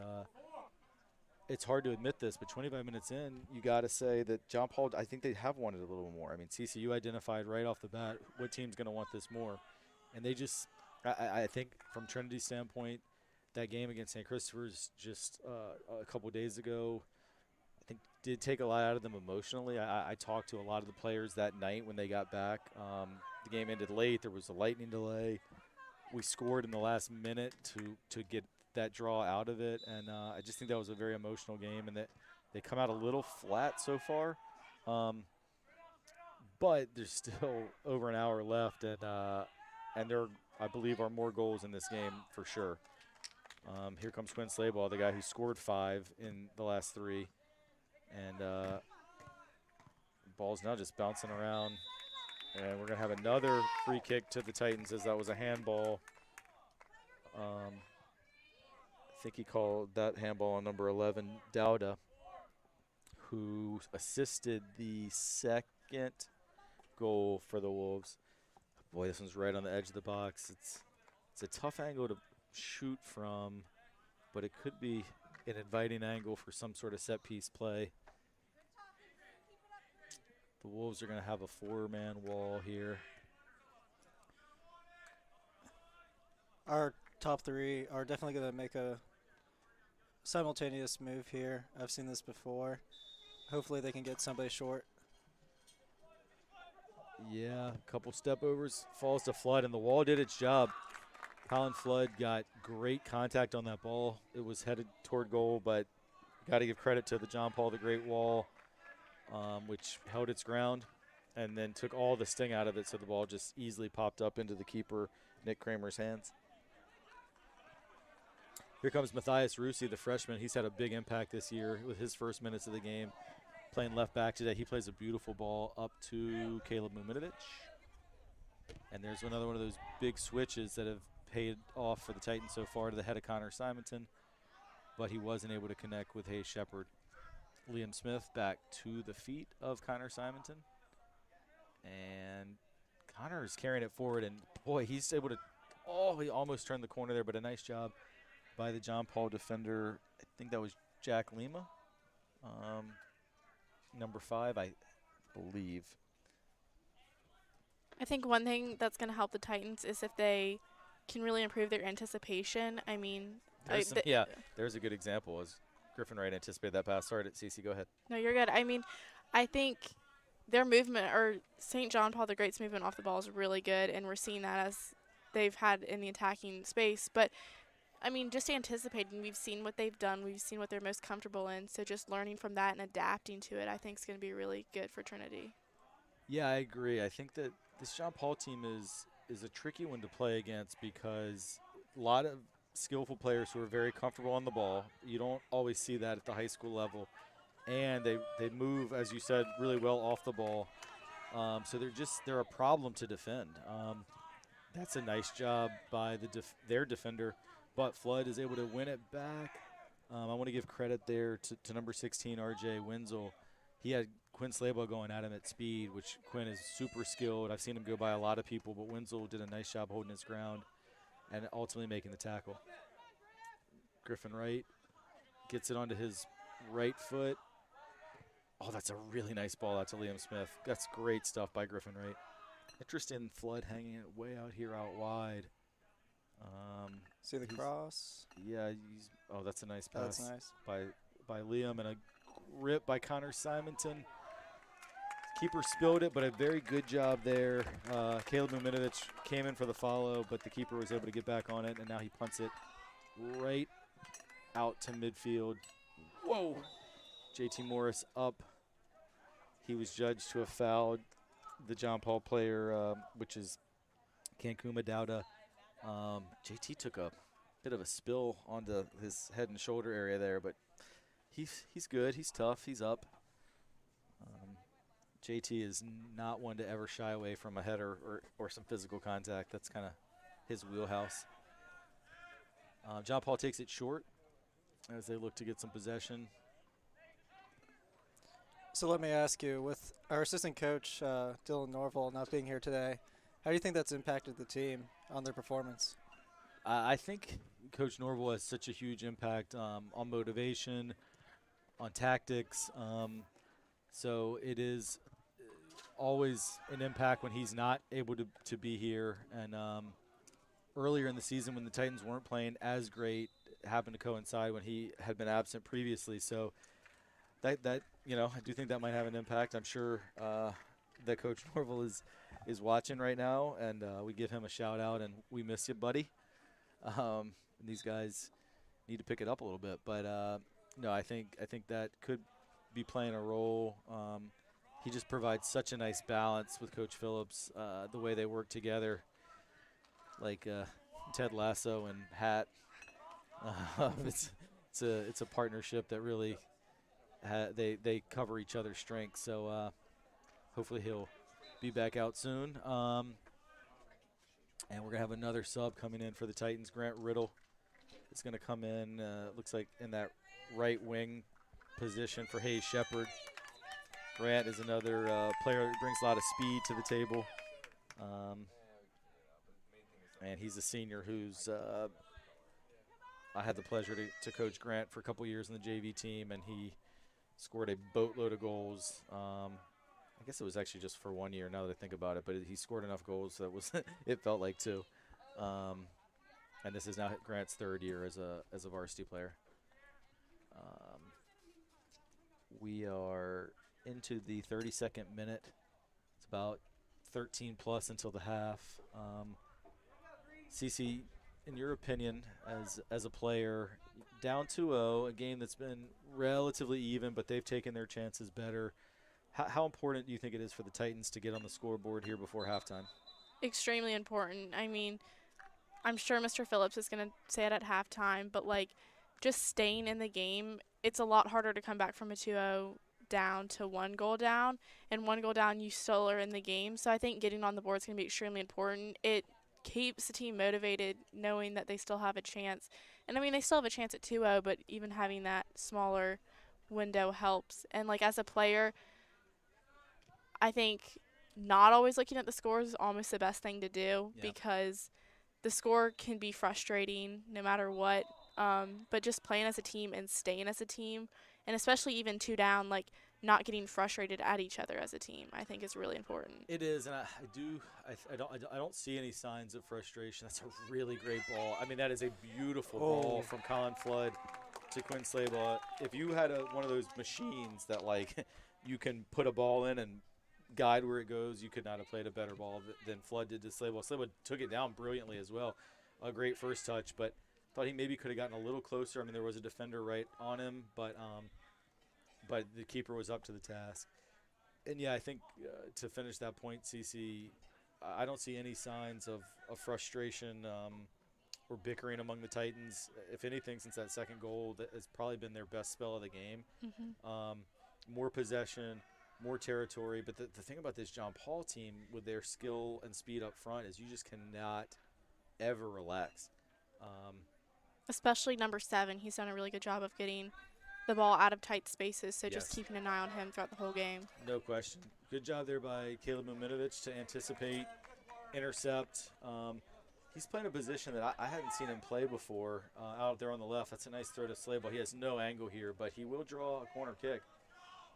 it's hard to admit this, but 25 minutes in, you got to say that John Paul, I think they have wanted a little more. I mean, CCU identified right off the bat what team's going to want this more. And they just, I think from Trinity's standpoint, that game against St. Christopher's just a couple days ago, I think did take a lot out of them emotionally. I talked to a lot of the players that night when they got back. The game ended late. There was a lightning delay. We scored in the last minute to get that draw out of it, and I just think that was a very emotional game, and that they come out a little flat so far. But there's still over an hour left, and there, I believe, are more goals in this game for sure. Here comes Quinn Slayball, the guy who scored 5 in the last 3. And ball's now just bouncing around. And we're going to have another free kick to the Titans as that was a handball. I think he called that handball on number 11, Dowda, who assisted the second goal for the Wolves. Boy, this one's right on the edge of the box. It's a tough angle to shoot from, but it could be an inviting angle for some sort of set-piece play. The Wolves are going to have a 4-man wall here. Our top 3 are definitely going to make a simultaneous move here. I've seen this before. Hopefully they can get somebody short. Yeah, a couple step overs, falls to Flood, and the wall did its job. Colin Flood got great contact on that ball. It was headed toward goal, but got to give credit to the John Paul the Great wall, which held its ground and then took all the sting out of it, so the ball just easily popped up into the keeper, Nick Kramer's hands. Here comes Mathias Roosie, the freshman. He's had a big impact this year with his first minutes of the game. Playing left back today. He plays a beautiful ball up to Caleb Minovich. And there's another one of those big switches that have paid off for the Titans so far to the head of Connor Simonton, but he wasn't able to connect with Hayes Shepard. Liam Smith back to the feet of Connor Simonton. And Connor is carrying it forward, and boy, he's able to, he almost turned the corner there, but a nice job by the John Paul defender. I think that was Jack Lima. Number 5, I believe. I think one thing that's going to help the Titans is if they can really improve their anticipation. I mean, there's a good example. As Griffin Wright anticipated that pass. Sorry, Cece, go ahead. No, you're good. I mean, I think their movement, or St. John Paul the Great's movement off the ball is really good, and we're seeing that as they've had in the attacking space. But I mean, just anticipating, we've seen what they've done. We've seen what they're most comfortable in. So just learning from that and adapting to it, I think, is going to be really good for Trinity. Yeah, I agree. I think that this John Paul team is a tricky one to play against because a lot of skillful players who are very comfortable on the ball. You don't always see that at the high school level. And they move, as you said, really well off the ball. So they're a problem to defend. That's a nice job by their defender. But Flood is able to win it back. I want to give credit there to number 16, R.J. Winslow. He had Quinn Slaybaugh going at him at speed, which Quinn is super skilled. I've seen him go by a lot of people, but Winslow did a nice job holding his ground and ultimately making the tackle. Griffin Wright gets it onto his right foot. Oh, that's a really nice ball out to Liam Smith. That's great stuff by Griffin Wright. Interesting Flood hanging it way out here out wide. See the cross? Yeah, that's a nice pass. That's nice. by Liam, and a rip by Connor Simonton. Keeper spilled it, but a very good job there. Caleb Minovich came in for the follow, but the keeper was able to get back on it, and now he punts it right out to midfield. Whoa! JT Morris up. He was judged to have fouled the John Paul player, which is Cancuma Dauda. JT took a bit of a spill onto his head and shoulder area there, but he's good. He's tough. He's up. JT is not one to ever shy away from a header or some physical contact. That's kind of his wheelhouse. John Paul takes it short as they look to get some possession. So let me ask you, with our assistant coach, Dylan Norval, not being here today, how do you think that's impacted the team on their performance? I think Coach Norval has such a huge impact on motivation, on tactics. So it is always an impact when he's not able to be here. And earlier in the season when the Titans weren't playing as great, it happened to coincide when he had been absent previously. So that I do think that might have an impact. I'm sure that Coach Norval is watching right now, and we give him a shout out, and we miss you, buddy. These guys need to pick it up a little bit, but no, I think that could be playing a role. He just provides such a nice balance with Coach Phillips, the way they work together, like Ted Lasso and Hat. It's a partnership that really they cover each other's strengths. So hopefully he'll be back out soon. And we're going to have another sub coming in for the Titans. Grant Riddle is going to come in, looks like in that right wing position for Hayes Shepard. Grant is another player that brings a lot of speed to the table. And he's a senior who's I had the pleasure to coach Grant for a couple years in the JV team, and he scored a boatload of goals. I guess it was actually just for 1 year now that I think about it, but he scored enough goals that was it felt like two. And this is now Grant's third year as a varsity player. We are into the 32nd minute. It's about 13 plus until the half. CC, in your opinion, as a player, down 2-0, a game that's been relatively even, but they've taken their chances better. How important do you think it is for the Titans to get on the scoreboard here before halftime? Extremely important. I mean, I'm sure Mr. Phillips is going to say it at halftime, but, like, just staying in the game, it's a lot harder to come back from a 2-0 down to 1 goal down. And 1 goal down, you still are in the game. So I think getting on the board is going to be extremely important. It keeps the team motivated knowing that they still have a chance. And, I mean, they still have a chance at 2-0, but even having that smaller window helps. And, like, as a player, I think not always looking at the scores is almost the best thing to do because the score can be frustrating no matter what. But just playing as a team and staying as a team, and especially even 2 down, like not getting frustrated at each other as a team, I think is really important. It is, and I don't see any signs of frustration. That's a really great ball. I mean, that is a beautiful ball from Colin Flood to Quinn Slaybaugh. If you had one of those machines that like you can put a ball in and guide where it goes, you could not have played a better ball than Flood did to Slaybaugh. Slaybaugh took it down brilliantly as well. A great first touch, but thought he maybe could have gotten a little closer. I mean, there was a defender right on him, but the keeper was up to the task. And, yeah, I think to finish that point, CC, I don't see any signs of frustration or bickering among the Titans. If anything, since that second goal, that has probably been their best spell of the game. Mm-hmm. More possession, more territory. But the thing about this John Paul team with their skill and speed up front is you just cannot ever relax. especially number 7. He's done a really good job of getting the ball out of tight spaces, so just Yes. keeping an eye on him throughout the whole game. No question. Good job there by Caleb Minovich to anticipate, intercept. He's playing a position that I hadn't seen him play before out there on the left. That's a nice throw to Slayball. He has no angle here, but he will draw a corner kick.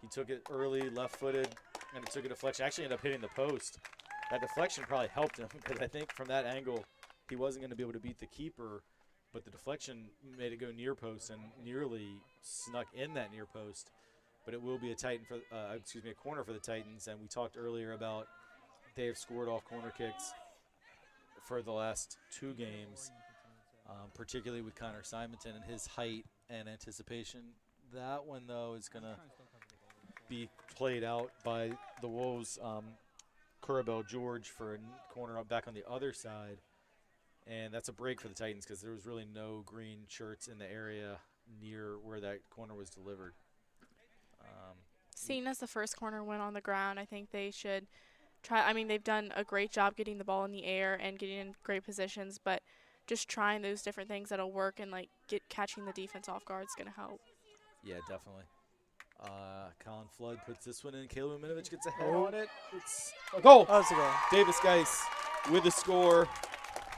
He took it early, left-footed, and it took a deflection. Actually ended up hitting the post. That deflection probably helped him because I think from that angle he wasn't going to be able to beat the keeper, but the deflection made it go near post and nearly snuck in that near post. But it will be a corner for the Titans. And we talked earlier about they have scored off corner kicks for the last 2 games, particularly with Connor Simonton and his height and anticipation. That one, though, is going to be played out by the Wolves. Curabell George for a corner up back on the other side. And that's a break for the Titans because there was really no green shirts in the area near where that corner was delivered. Seeing as the first corner went on the ground, I think they should try. I mean, they've done a great job getting the ball in the air and getting in great positions, but just trying those different things that'll work and catching the defense off guard is going to help. Yeah, definitely. Colin Flood puts this one in. Caleb Minovich gets a head on it. It's a goal. Oh, it's a goal. Davis Geis with the score.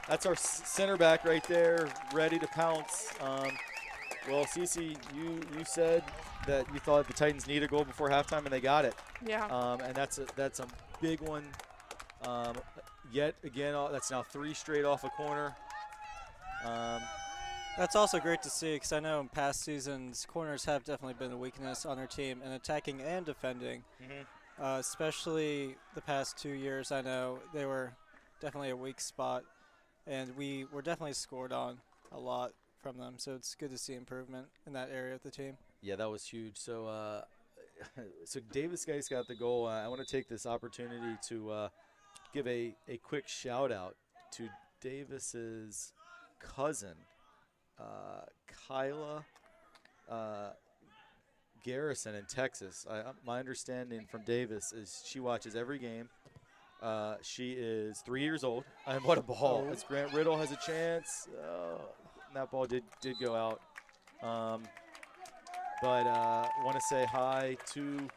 That's our center back right there, ready to pounce. Well, Cece, you said that you thought the Titans need a goal before halftime, and they got it. Yeah. And that's a big one. Yet again, that's now 3 straight off a corner. That's also great to see because I know in past seasons, corners have definitely been a weakness on our team in attacking and defending. Especially the past 2 years, I know they were definitely a weak spot, and we were definitely scored on a lot from them. So it's good to see improvement in that area of the team. Yeah, that was huge. So, so Davis Geis got the goal. I want to take this opportunity to give a quick shout out to Davis's cousin, Kyla Garrison in Texas. My understanding from Davis is she watches every game. She is 3 years old. And what a ball. As Grant Riddle has a chance. That ball did go out. But want to say hi to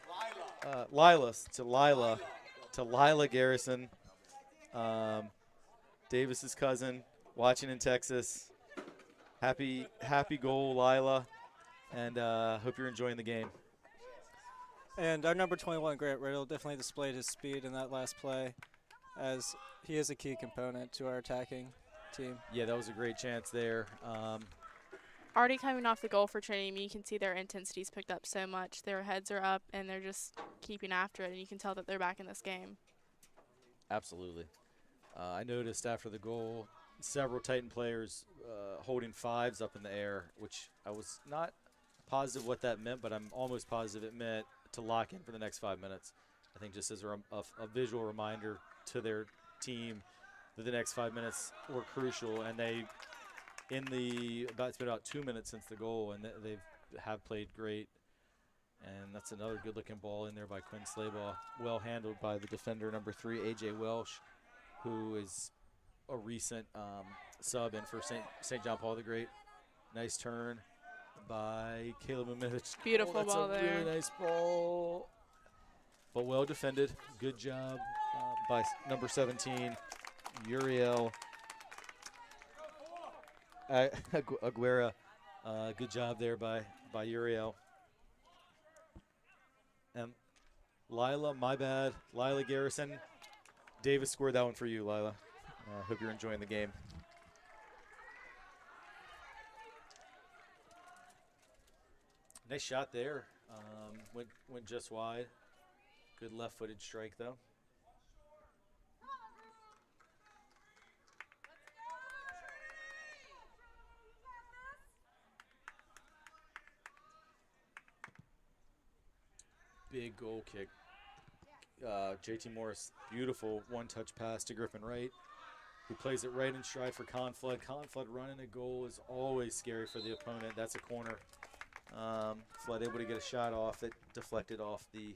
Lila Garrison, Davis's cousin, watching in Texas. Happy goal, Lila, and hope you're enjoying the game. And our number 21, Grant Riddle, definitely displayed his speed in that last play, as he is a key component to our attacking team. Yeah, that was a great chance there. Already coming off the goal for Trinity, you can see their intensity's picked up so much. Their heads are up, and they're just keeping after it, and you can tell that they're back in this game. Absolutely. I noticed after the goal, several Titan players holding 5s up in the air, which I was not positive what that meant, but I'm almost positive it meant to lock in for the next 5 minutes. I think just as a visual reminder to their team that the next 5 minutes were crucial, and it's been about 2 minutes since the goal, and they have played great. And that's another good-looking ball in there by Quinn Slayball, well handled by the defender number 3, A.J. Welsh, who is a recent sub in for St. John Paul the Great. Nice turn by Caleb Minovich. Beautiful ball there. That's a really nice ball, but well defended. Good job by number 17, Uriel Aguera. Good job there by Uriel. And Lila, my bad. Lila Garrison. Davis scored that one for you, Lila. Hope you're enjoying the game. Nice shot there. Went just wide. Good left-footed strike, though. Big goal kick. JT Morris, beautiful one-touch pass to Griffin Wright, who plays it right in stride for Colin Flood. Colin Flood running a goal is always scary for the opponent. That's a corner. Flood able to get a shot off that deflected off the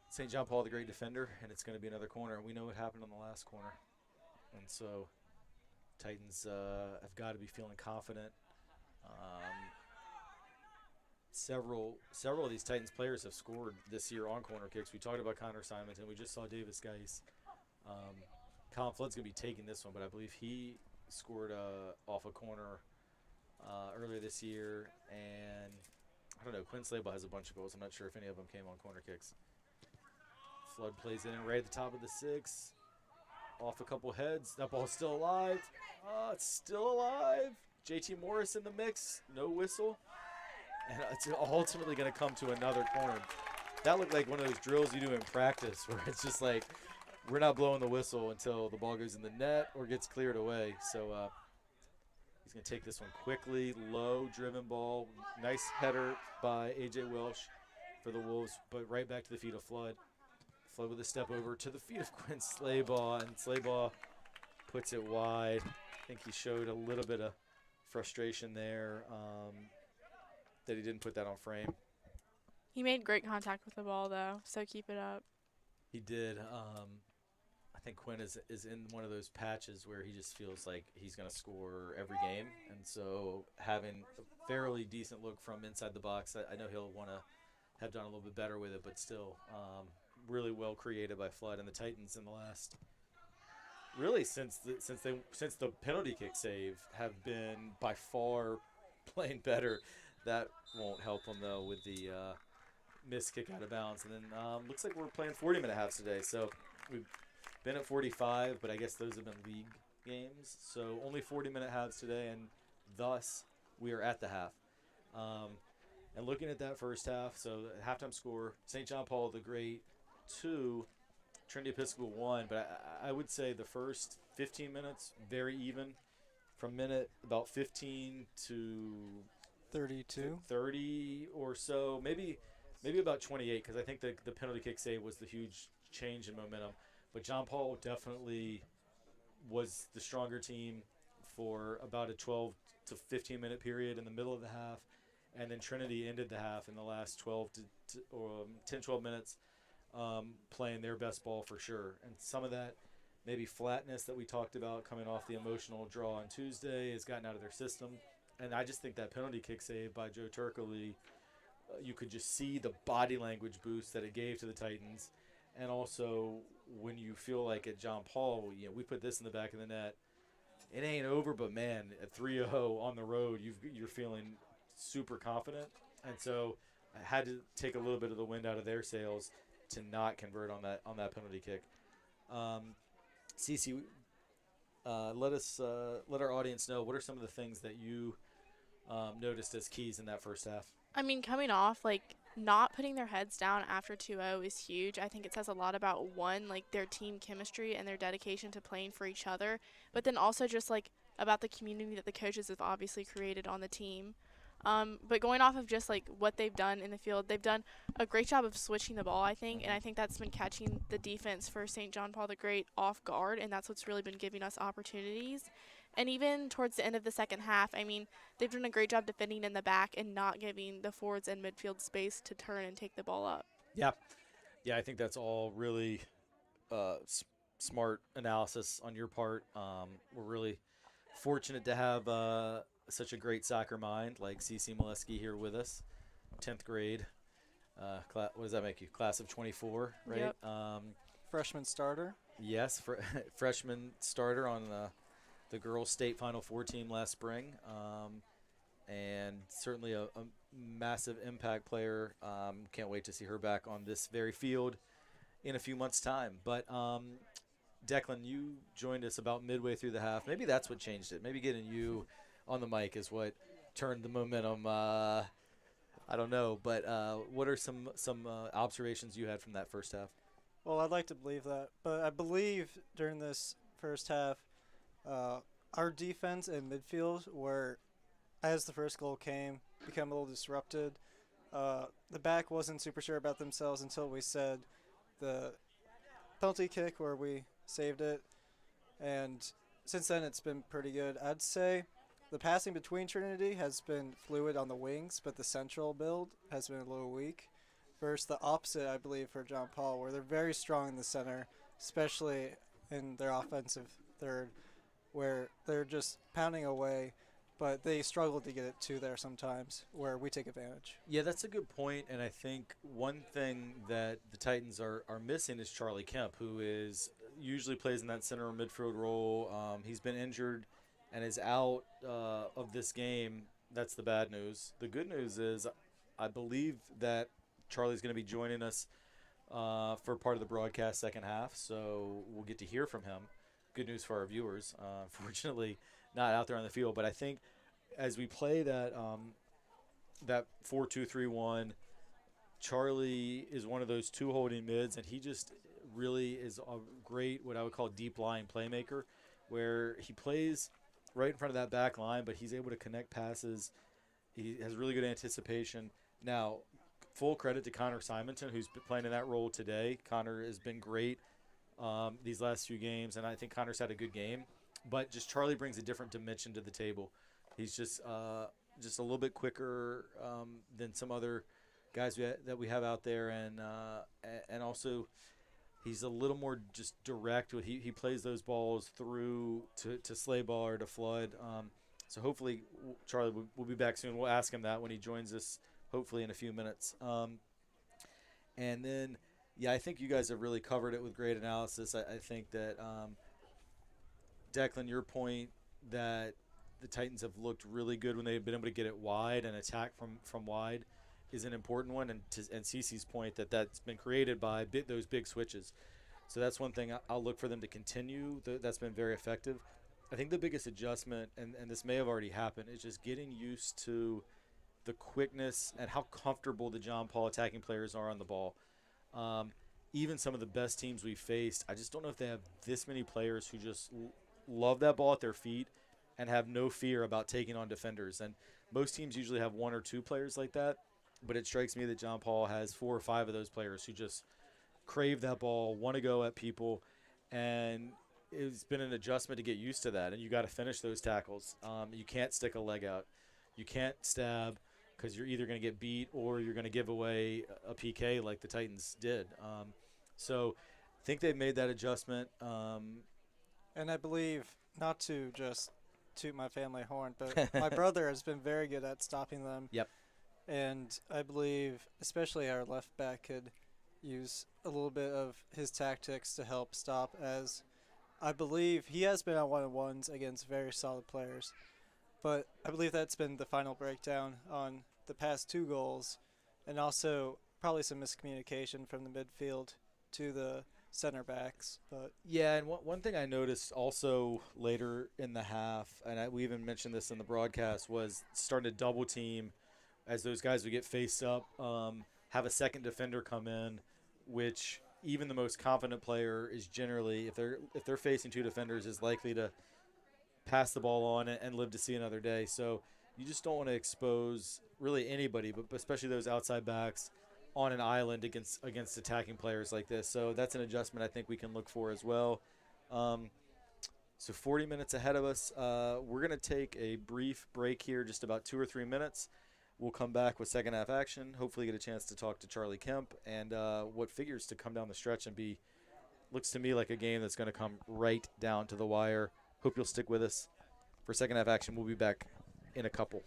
St. John Paul the Great defender, and it's going to be another corner. We know what happened on the last corner. And so Titans have got to be feeling confident. Several of these Titans players have scored this year on corner kicks. We talked about Connor Simonton. We just saw Davis Geis. Colin Flood's going to be taking this one, but I believe he scored off a corner earlier this year. And I don't know, Quinn Slabaugh has a bunch of goals. I'm not sure if any of them came on corner kicks. Flood plays it in right at the top of the 6. Off a couple heads. That ball's still alive. It's still alive. JT Morris in the mix. No whistle. And it's ultimately going to come to another corner. That looked like one of those drills you do in practice where it's just like, we're not blowing the whistle until the ball goes in the net or gets cleared away. So he's going to take this one quickly. Low driven ball. Nice header by A.J. Welsh for the Wolves, but right back to the feet of Flood. Flood with a step over to the feet of Quinn Slabaugh, and Slabaugh puts it wide. I think he showed a little bit of frustration there that he didn't put that on frame. He made great contact with the ball, though, so keep it up. He did. I think Quinn is in one of those patches where he just feels like he's going to score every game. And so having a fairly decent look from inside the box, I know he'll want to have done a little bit better with it, but still really well created by Flood. And the Titans in the last, really since the penalty kick save, have been by far playing better. That won't help them, though, with the missed kick out of bounds. And then looks like we're playing 40-minute halves today. So we've been at 45, but I guess those have been league games. So only 40-minute halves today, and thus we are at the half. And looking at that first half, so the halftime score, St. John Paul the Great 2, Trinity Episcopal 1. But I would say the first 15 minutes, very even. From minute about 15 to 32. 30 or so, maybe about 28, because I think the penalty kick save was the huge change in momentum. But John Paul definitely was the stronger team for about a 12 to 15 minute period in the middle of the half, and then Trinity ended the half in the last 12 to 10, 12 minutes playing their best ball for sure. And some of that maybe flatness that we talked about coming off the emotional draw on Tuesday has gotten out of their system. And I just think that penalty kick save by Joe Turkley, you could just see the body language boost that it gave to the Titans. And also, when you feel like at John Paul, we put this in the back of the net. It ain't over, but man, at 3-0 on the road, you're feeling super confident. And so I had to take a little bit of the wind out of their sails to not convert on that penalty kick. Cece, let our audience know, what are some of the things that you noticed as keys in that first half? I mean, coming off, not putting their heads down after 2-0 is huge. I think it says a lot about, one, their team chemistry and their dedication to playing for each other, but then also just, about the community that the coaches have obviously created on the team. But going off of just, what they've done in the field, they've done a great job of switching the ball, I think, and I think that's been catching the defense for St. John Paul the Great off guard, and that's what's really been giving us opportunities. And even towards the end of the second half, I mean, they've done a great job defending in the back and not giving the forwards and midfield space to turn and take the ball up. Yeah, I think that's all really smart analysis on your part. We're really fortunate to have such a great soccer mind like CeCe Molesky here with us, 10th grade. What does that make you? Class of 24, right? Yep. Freshman starter. Yes, freshman starter on the girls' state Final Four team last spring, and certainly a massive impact player. Can't wait to see her back on this very field in a few months' time. But Declan, you joined us about midway through the half. Maybe that's what changed it. Maybe getting you on the mic is what turned the momentum. I don't know, but what are some observations you had from that first half? Well, I'd like to believe that, but I believe during this first half, our defense and midfield were, as the first goal came, become a little disrupted. The back wasn't super sure about themselves until we said the penalty kick where we saved it, and since then it's been pretty good. I'd say the passing between Trinity has been fluid on the wings, but the central build has been a little weak. Versus the opposite, I believe, for John Paul, where they're very strong in the center, especially in their offensive third, where they're just pounding away, but they struggle to get it to there sometimes, where we take advantage. Yeah, that's a good point, and I think one thing that the Titans are missing is Charlie Kemp, who is usually plays in that center midfield role. He's been injured and is out of this game. That's the bad news. The good news is I believe that Charlie's going to be joining us for part of the broadcast second half, so we'll get to hear from him. Good news for our viewers. Unfortunately, not out there on the field, but I think as we play that that 4-2-3-1, Charlie is one of those two holding mids, and he just really is a great, what I would call, deep line playmaker, where he plays right in front of that back line, but he's able to connect passes. He has really good anticipation. Now, full credit to Connor Simonton, who's been playing in that role today. Connor has been great these last few games, and I think Connor's had a good game. But just Charlie brings a different dimension to the table. He's just a little bit quicker than some other guys that we have out there, and also he's a little more just direct. He plays those balls through to Slaybaugh or to Flood. So hopefully Charlie will be back soon. We'll ask him that when he joins us, hopefully in a few minutes. And then, yeah, I think you guys have really covered it with great analysis. I think that, Declan, your point that the Titans have looked really good when they've been able to get it wide and attack from wide is an important one. And Cece's point that's been created by those big switches. So that's one thing I'll look for them to continue. That's been very effective. I think the biggest adjustment, and this may have already happened, is just getting used to the quickness and how comfortable the John Paul attacking players are on the ball. Even some of the best teams we've faced, I just don't know if they have this many players who just love that ball at their feet and have no fear about taking on defenders. And most teams usually have one or two players like that, but it strikes me that John Paul has 4 or 5 of those players who just crave that ball, want to go at people, and it's been an adjustment to get used to that. And you got to finish those tackles. You can't stick a leg out. You can't stab, because you're either going to get beat or you're going to give away a PK like the Titans did. So I think they've made that adjustment. And I believe, not to just toot my family horn, but my brother has been very good at stopping them. Yep. And I believe especially our left back could use a little bit of his tactics to help stop, as I believe he has been on one-on-ones against very solid players. But I believe that's been the final breakdown on the past 2 goals, and also probably some miscommunication from the midfield to the center backs. But yeah, and one thing I noticed also later in the half, and we even mentioned this in the broadcast, was starting to double team as those guys would get faced up, have a second defender come in, which even the most confident player is generally, if they're facing 2 defenders, is likely to pass the ball on and live to see another day. So you just don't want to expose really anybody, but especially those outside backs on an island against attacking players like this. So that's an adjustment I think we can look for as well. So 40 minutes ahead of us. We're going to take a brief break here, just about 2 or 3 minutes. We'll come back with second half action, hopefully get a chance to talk to Charlie Kemp and what figures to come down the stretch and be, looks to me like a game that's going to come right down to the wire. Hope you'll stick with us for second half action. We'll be back in a couple.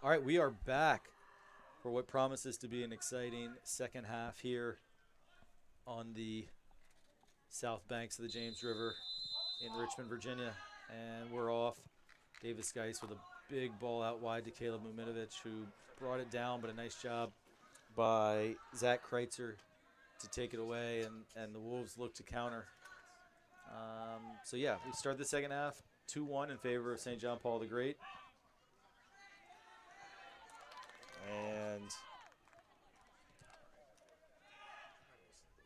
All right, we are back for what promises to be an exciting second half here on the south banks of the James River in Richmond, Virginia. And we're off. Davis Geis with a big ball out wide to Caleb Minovich, who brought it down, but a nice job by Zach Kreitzer to take it away, and the Wolves look to counter. So, yeah, we start the second half 2-1 in favor of St. John Paul the Great. And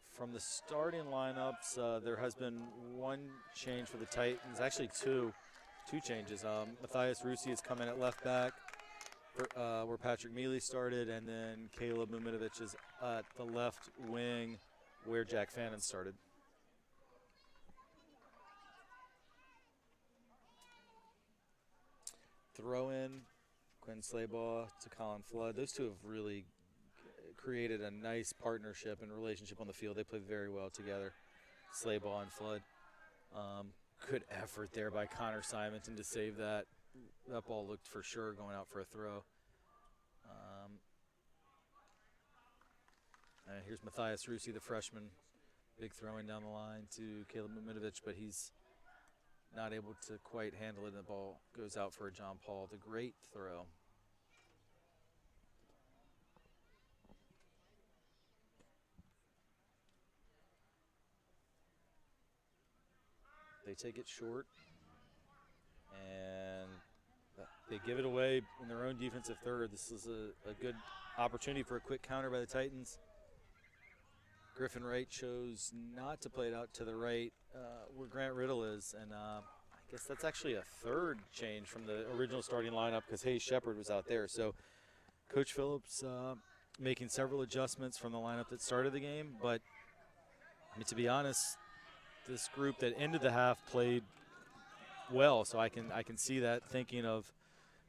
from the starting lineups, there has been one change for the Titans, actually two changes. Mathias Roosie has come in at left back, where Patrick Mealy started, and then Caleb Minovich is at the left wing where Jack Fannin started. Throw in Quinn Slaybaugh to Colin Flood. Those two have really created a nice partnership and relationship on the field. They play very well together, Slaybaugh and Flood. Good effort there by Connor Simonton to save that. That ball looked for sure going out for a throw. And here's Mathias Roosie, the freshman. Big throwing down the line to Caleb Minovich, but he's not able to quite handle it. The ball goes out for a John Paul the Great throw. They take it short, and they give it away in their own defensive third. This is a good opportunity for a quick counter by the Titans. Griffin Wright chose not to play it out to the right where Grant Riddle is, and I guess that's actually a third change from the original starting lineup because Hayes Shepard was out there. So Coach Phillips making several adjustments from the lineup that started the game, but I mean, to be honest, this group that ended the half played well, so I can see that, thinking of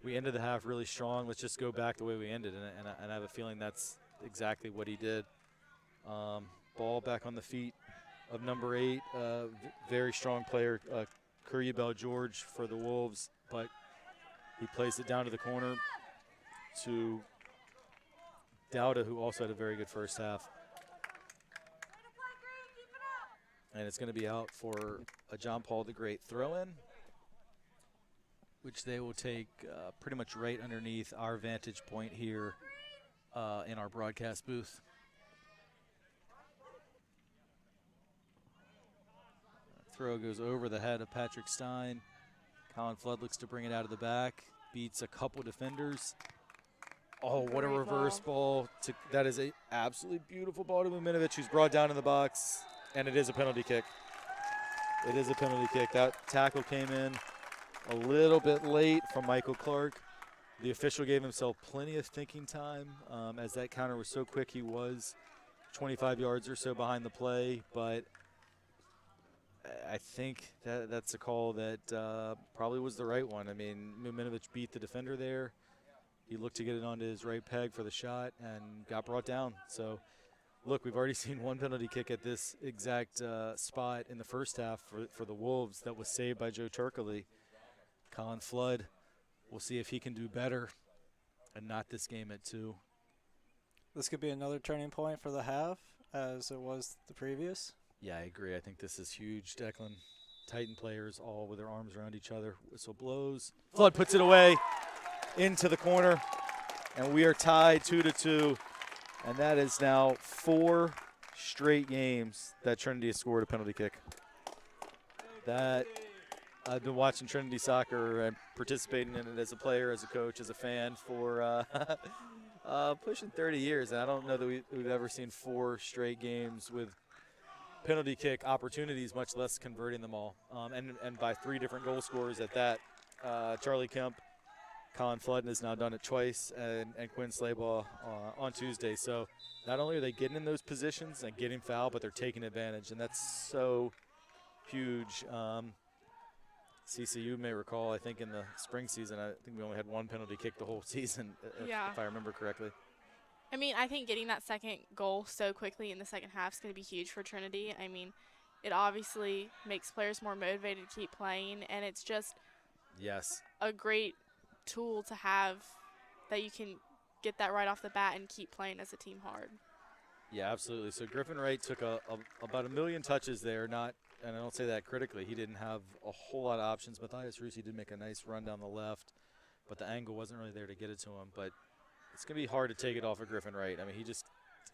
we ended the half really strong. Let's just go back the way we ended, and I have a feeling that's exactly what he did. Ball back on the feet of number 8, very strong player, Kuryabel George for the Wolves, but he plays it down to the corner to Dowda, who also had a very good first half. And it's going to be out for a John Paul the Great throw-in, which they will take pretty much right underneath our vantage point here in our broadcast booth. Throw goes over the head of Patrick Stein. Colin Flood looks to bring it out of the back, beats a couple defenders. Oh, what a reverse ball. That is an absolutely beautiful ball to Minovich, who's brought down in the box. And it is a penalty kick. It is a penalty kick. That tackle came in a little bit late from Michael Clark. The official gave himself plenty of thinking time as that counter was so quick. He was 25 yards or so behind the play, but I think that's a call that probably was the right one. I mean, Minovich beat the defender there. He looked to get it onto his right peg for the shot and got brought down. So, look, we've already seen one penalty kick at this exact spot in the first half for the Wolves that was saved by Joe Turkley. Colin Flood, we'll see if he can do better and not this game at 2. This could be another turning point for the half, as it was the previous. Yeah, I agree. I think this is huge, Declan. Titan players all with their arms around each other. Whistle blows. Flood puts it away into the corner, and we are tied 2-2. And that is now 4 straight games that Trinity has scored a penalty kick. That I've been watching Trinity soccer and participating in it as a player, as a coach, as a fan for pushing 30 years. And I don't know that we've ever seen 4 straight games with penalty kick opportunities, much less converting them all. And by 3 different goal scorers at that. Charlie Kemp, Colin Flood has now done it twice, and Quinn Slaybaugh on Tuesday. So not only are they getting in those positions and getting fouled, but they're taking advantage, and that's so huge. CCU may recall, I think in the spring season, I think we only had 1 penalty kick the whole season, if I remember correctly. I mean, I think getting that second goal so quickly in the second half is going to be huge for Trinity. I mean, it obviously makes players more motivated to keep playing, and it's just yes, a great tool to have that you can get that right off the bat and keep playing as a team hard. Yeah, absolutely. So Griffin Wright took about 1 million touches there, and I don't say that critically. He didn't have a whole lot of options. Mathias Roosie did make a nice run down the left, but the angle wasn't really there to get it to him. But it's going to be hard to take it off of Griffin Wright. I mean, he just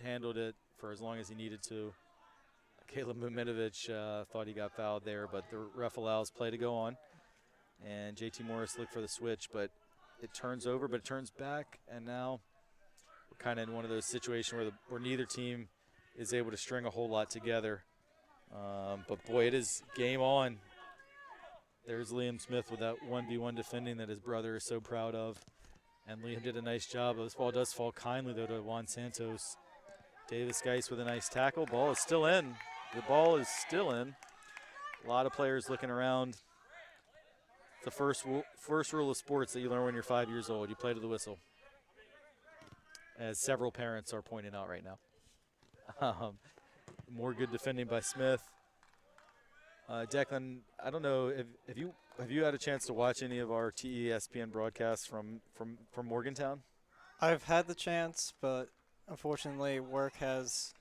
handled it for as long as he needed to. Caleb Minovich thought he got fouled there, but the ref allows play to go on. And JT Morris looked for the switch, but it turns over, but it turns back, and now we're kind of in one of those situations where neither team is able to string a whole lot together. But, boy, it is game on. There's Liam Smith with that 1v1 defending that his brother is so proud of. And Liam did a nice job. This ball does fall kindly, though, to Juan Santos. Davis Geis with a nice tackle. Ball is still in. The ball is still in. A lot of players looking around. The first rule of sports that you learn when you're 5 years old. You play to the whistle, as several parents are pointing out right now. More good defending by Smith. Declan, I don't know, have you had a chance to watch any of our TESPN broadcasts from Morgantown? I've had the chance, but unfortunately work has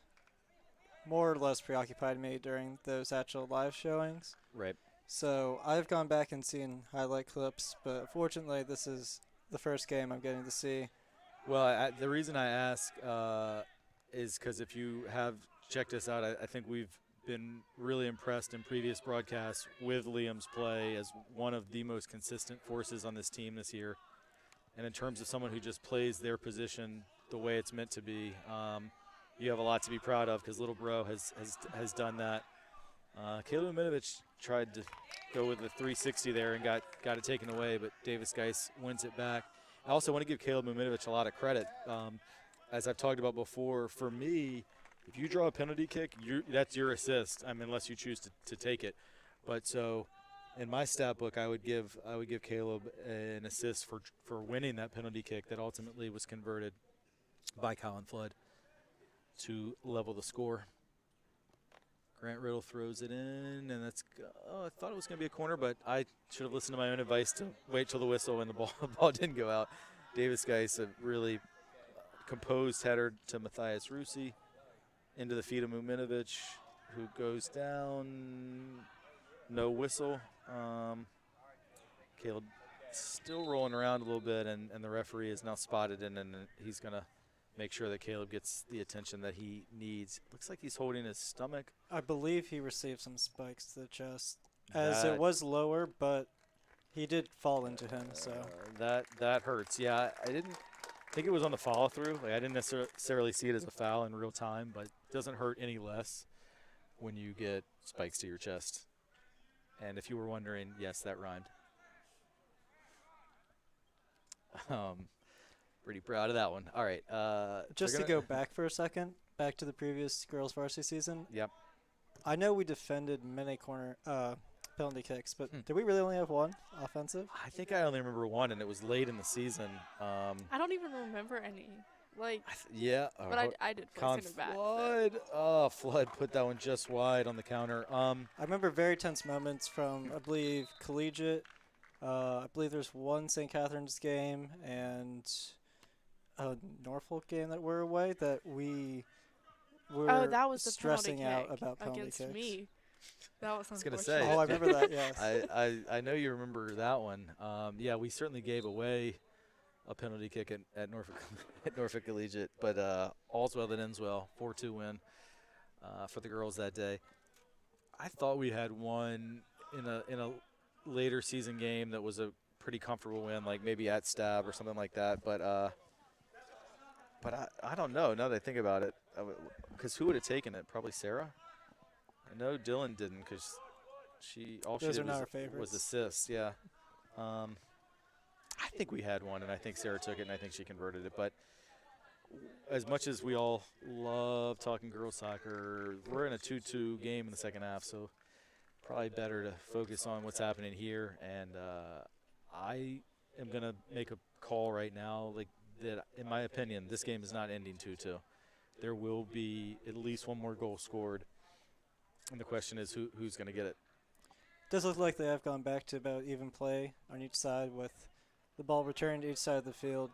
more or less preoccupied me during those actual live showings. Right. So I've gone back and seen highlight clips, but unfortunately this is the first game I'm getting to see. Well, the reason I ask is because if you have checked us out, I think we've been really impressed in previous broadcasts with Liam's play as one of the most consistent forces on this team this year. And in terms of someone who just plays their position the way it's meant to be, you have a lot to be proud of because little bro has done that. Caleb Minovich tried to go with the 360 there and got it taken away, but Davis Geis wins it back. I also want to give Caleb Minovich a lot of credit. As I've talked about before, for me, if you draw a penalty kick, that's your assist. I mean, unless you choose to take it. But so, in my stat book, I would give Caleb an assist for winning that penalty kick that ultimately was converted by Colin Flood to level the score. Grant Riddle throws it in, and I thought it was going to be a corner, but I should have listened to my own advice to wait till the whistle and the ball didn't go out. Davis Geis, a really composed header to Mathias Roosie into the feet of Minovich, who goes down. No whistle. Caleb still rolling around a little bit, and the referee is now spotted in, and he's going to make sure that Caleb gets the attention that he needs. Looks like he's holding his stomach. I believe he received some spikes to the chest, as it was lower, but he did fall into him. So that hurts. Yeah, I didn't think it was on the follow through. Like I didn't necessarily see it as a foul in real time, but it doesn't hurt any less when you get spikes to your chest. And if you were wondering, yes, that rhymed. Pretty proud of that one. All right. Just to go back for a second, back to the previous girls varsity season. Yep. I know we defended many corner penalty kicks, but did we really only have one offensive? I think I only remember one, and it was late in the season. I don't even remember any. Yeah. But I did play center back. Flood. Oh, Flood put that one just wide on the counter. I remember very tense moments from, I believe, collegiate. I believe there's one St. Catherine's game and a Norfolk game that we're away that we were that was the stressing penalty out kick about penalty against kicks. me. That was I was gonna unfortunate. say. Oh, I remember that, yes. I know you remember that one. Yeah, we certainly gave away a penalty kick at Norfolk at Norfolk Collegiate, but all's well that ends well. 4-2 win for the girls that day. I thought we had one in a later season game that was a pretty comfortable win, like maybe at Stab or something like that. But I don't know now that I think about it, because who would have taken it? Probably Sarah. I know Dylan didn't, because all she Those did are not our was favorites. assists. Yeah. I think we had one, and I think Sarah took it, and I think she converted it. But as much as we all love talking girls soccer, we're in a 2-2 game in the second half, so probably better to focus on what's happening here. And I am going to make a call right now, like that. In my opinion, this game is not ending 2-2. There will be at least one more goal scored, and the question is who's going to get it. Does look like they have gone back to about even play on each side with the ball returned to each side of the field.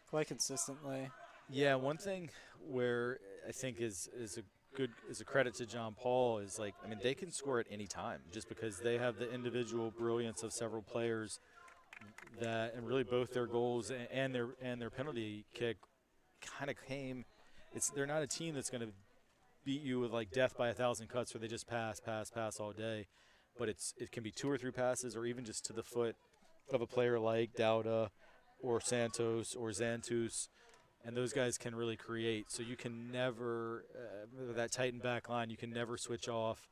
Of quite consistently. Yeah, one thing where I think is a credit to John Paul is like, I mean, they can score at any time just because they have the individual brilliance of several players that, and really both their goals and their penalty kick kind of came. They're not a team that's going to beat you with like death by 1,000 cuts where they just pass all day, but it can be 2 or 3 passes or even just to the foot of a player like Dauda or Santos or Xantus, and those guys can really create. So you can never that Titan back line, you can never switch off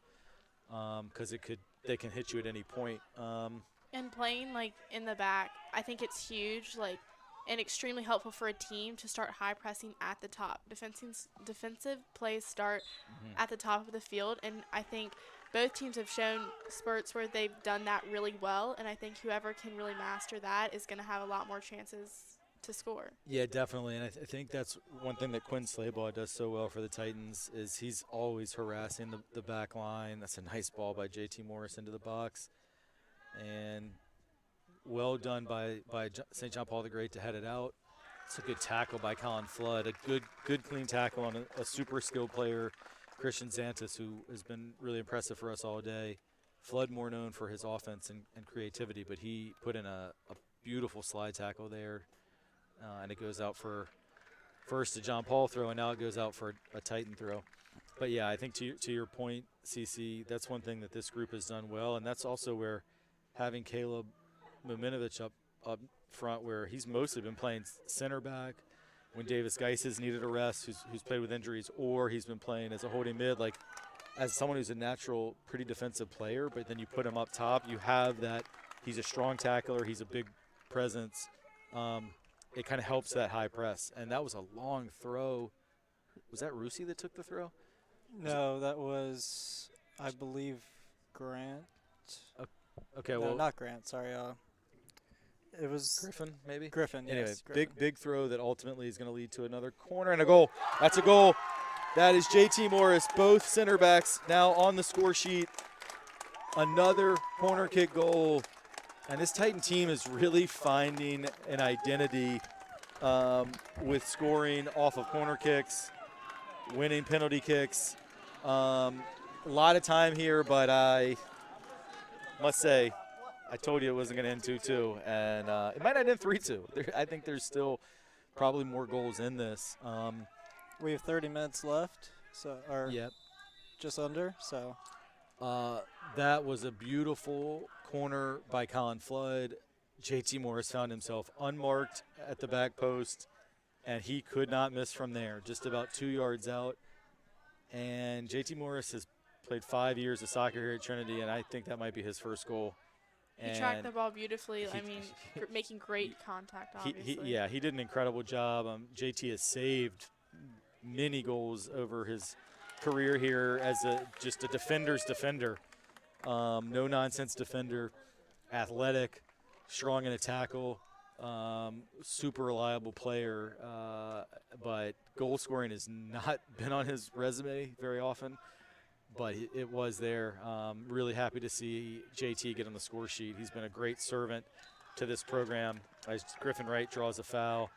because they can hit you at any point. And playing like in the back, I think it's huge, like, and extremely helpful for a team to start high pressing at the top. Defensive plays start at the top of the field, and I think both teams have shown spurts where they've done that really well, and I think whoever can really master that is going to have a lot more chances to score. Yeah, definitely, and I think that's one thing that Quinn Slaybaugh does so well for the Titans is he's always harassing the back line. That's a nice ball by JT Morris into the box, and well done by St. John Paul the Great to head it out. It's a good tackle by Colin Flood, a good clean tackle on a super skilled player, Christian Xantus, who has been really impressive for us all day. Flood more known for his offense and creativity, but he put in a beautiful slide tackle there. And it goes out for first a John Paul throw, and now it goes out for a Titan throw. But, yeah, I think to your point, CC, that's one thing that this group has done well, and that's also where having Caleb Minovich up front, where he's mostly been playing center back when Davis Geis has needed a rest, who's played with injuries, or he's been playing as a holding mid, like as someone who's a natural, pretty defensive player, but then you put him up top, you have that he's a strong tackler, he's a big presence. It kind of helps that high press. And that was a long throw. Was that Roosie that took the throw? No, that was, I believe, Grant. Okay, No, well, not Grant. Sorry. It was Griffin, maybe? Griffin. Anyway, Yes, Griffin. big throw that ultimately is going to lead to another corner and a goal. That's a goal. That is JT Morris, both center backs now on the score sheet. Another corner kick goal. And this Titan team is really finding an identity with scoring off of corner kicks, winning penalty kicks. A lot of time here, but I must say, I told you it wasn't going to end 2-2, and it might not end 3-2. I think there's still probably more goals in this. We have 30 minutes left, or Yep. just under. So That was a beautiful corner by Colin Flood. JT Morris found himself unmarked at the back post, and he could not miss from there, just about 2 yards out. And JT Morris has played 5 years of soccer here at Trinity, and I think that might be his first goal. He tracked the ball beautifully. he- I mean, making great contact, obviously. He did an incredible job. JT has saved many goals over his career here as just a defender's defender. No-nonsense defender, athletic, strong in a tackle, super reliable player. But goal scoring has not been on his resume very often, but it was there. Really happy to see JT get on the score sheet. He's been a great servant to this program as Griffin Wright draws a foul.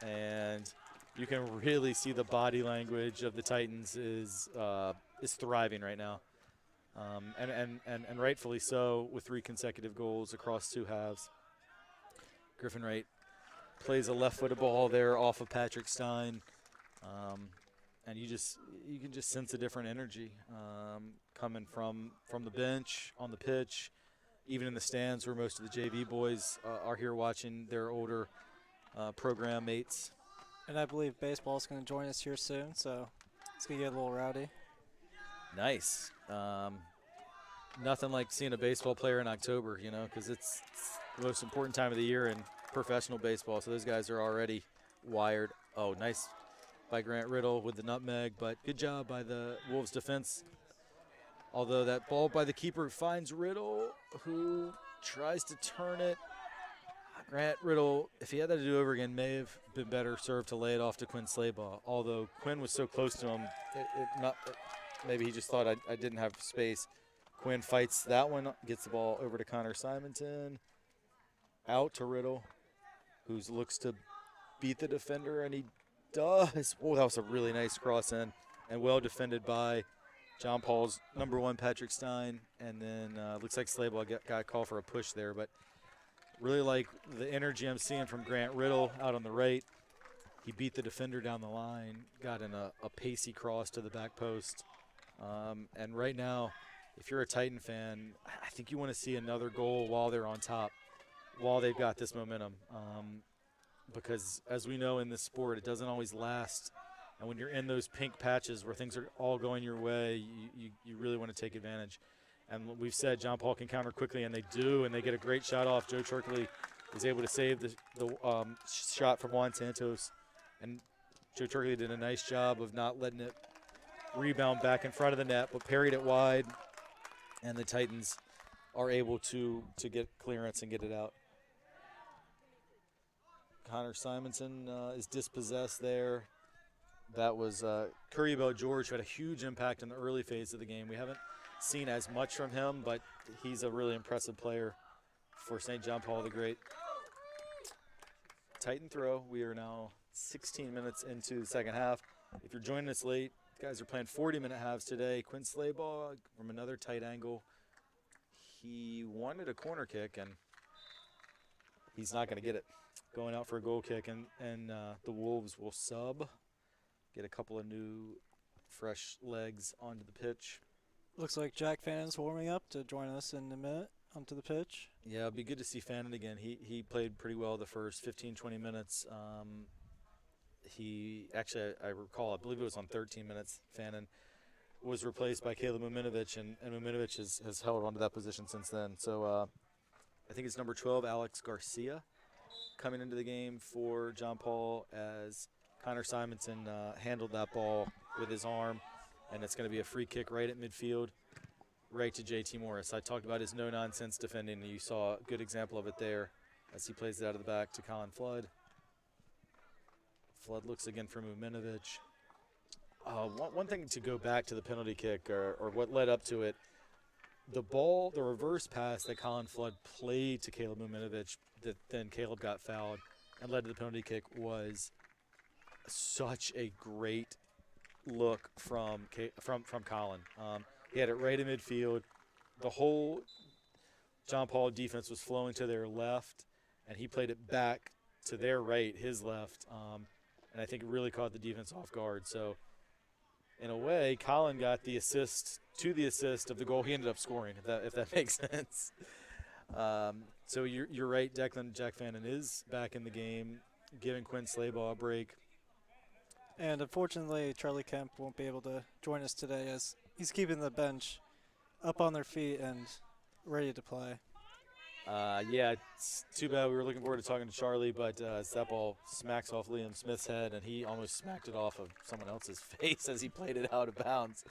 And you can really see the body language of the Titans is thriving right now. And rightfully so, with 3 consecutive goals across 2 halves. Griffin Wright plays a left-footed ball there off of Patrick Stein. And you can just sense a different energy coming from the bench, on the pitch, even in the stands where most of the JV boys are here watching their older program mates. And I believe baseball is going to join us here soon, so it's going to get a little rowdy. Nice. Nothing like seeing a baseball player in October, because it's the most important time of the year in professional baseball. So those guys are already wired. Oh, nice by Grant Riddle with the nutmeg, but good job by the Wolves defense. Although that ball by the keeper finds Riddle, who tries to turn it. Grant Riddle, if he had that to do over again, may have been better served to lay it off to Quinn Slaybaugh. Although Quinn was so close to him, maybe he just thought I didn't have space. Quinn fights that one, gets the ball over to Connor Simonton, out to Riddle. who looks to beat the defender, and he does. Oh, that was a really nice cross in, and well defended by John Paul's number 1, Patrick Stein. And then looks like Slayball got called for a push there, but really like the energy I'm seeing from Grant Riddle out on the right. He beat the defender down the line, got in a pacey cross to the back post. And right now, if you're a Titan fan, I think you want to see another goal while they're on top, while they've got this momentum. Because as we know in this sport, it doesn't always last. And when you're in those pink patches where things are all going your way, you really want to take advantage. And we've said John Paul can counter quickly, and they do, and they get a great shot off. Joe Cherkley is able to save the shot from Juan Santos. And Joe Cherkley did a nice job of not letting it rebound back in front of the net, but parried it wide, and the Titans are able to get clearance and get it out. Connor Simonson is dispossessed there. That was Curry Bell George, who had a huge impact in the early phase of the game. We haven't seen as much from him, but he's a really impressive player for St. John Paul the Great. Titan throw. We are now 16 minutes into the second half. If you're joining us late, guys are playing 40-minute halves today. Quinn Slayball from another tight angle. He wanted a corner kick, and he's not going to get it. Going out for a goal kick, and the Wolves will sub, get a couple of new, fresh legs onto the pitch. Looks like Jack Fannon's warming up to join us in a minute onto the pitch. Yeah, it'd be good to see Fannin again. He played pretty well the first 15, 20 minutes. He actually, I recall, I believe it was on 13 minutes, Fannin was replaced by Caleb Minovich, and Minovich has held on to that position since then. So I think it's number 12, Alex Garcia, coming into the game for John Paul, as Connor Simonson handled that ball with his arm, and it's going to be a free kick right at midfield, right to JT Morris. I talked about his no-nonsense defending, and you saw a good example of it there as he plays it out of the back to Colin Flood. Flood looks again for Minovich. One thing to go back to the penalty kick, or what led up to it, the reverse pass that Colin Flood played to Caleb Minovich, that then Caleb got fouled and led to the penalty kick, was such a great look from Colin. He had it right in midfield. The whole John Paul defense was flowing to their left, and he played it back to their right, his left, and I think it really caught the defense off guard. So in a way, Colin got the assist to the assist of the goal he ended up scoring, if that makes sense. So you're right, Declan. Jack Fannin is back in the game, giving Quinn Slayball a break. And unfortunately, Charlie Kemp won't be able to join us today, as he's keeping the bench up on their feet and ready to play. Yeah, it's too bad. We were looking forward to talking to Charlie, but that ball smacks off Liam Smith's head, and he almost smacked it off of someone else's face as he played it out of bounds.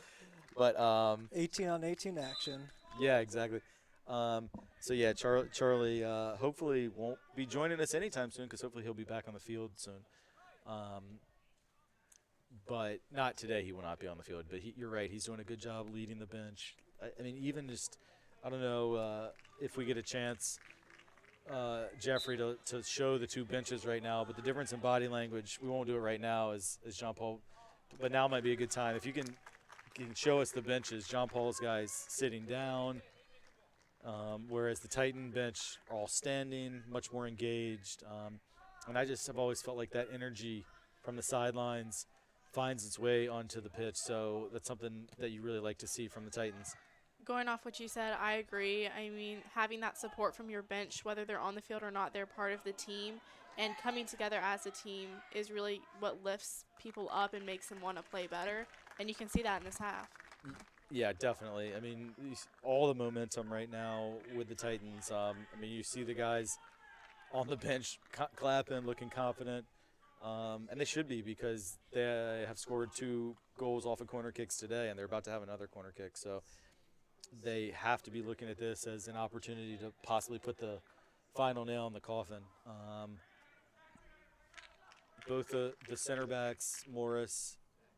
But 18-on-18 action. Yeah, exactly. So yeah, Charlie hopefully won't be joining us anytime soon, because hopefully he'll be back on the field soon. But not today. He will not be on the field. But you're right. He's doing a good job leading the bench. I mean, even just, I don't know if we get a chance, Jeffrey, to show the two benches right now. But the difference in body language, we won't do it right now, as John Paul. But now might be a good time. If you can show us the benches, John Paul's guys sitting down, whereas the Titan bench are all standing, much more engaged. And I just have always felt like that energy from the sidelines finds its way onto the pitch. So that's something that you really like to see from the Titans. Going off what you said, I agree. I mean, having that support from your bench, whether they're on the field or not, they're part of the team. And coming together as a team is really what lifts people up and makes them want to play better. And you can see that in this half. Yeah, definitely. I mean, all the momentum right now with the Titans. I mean, you see the guys on the bench clapping, looking confident. And they should be, because they have scored 2 goals off of corner kicks today, and they're about to have another corner kick. So they have to be looking at this as an opportunity to possibly put the final nail in the coffin. Both the center backs, Morris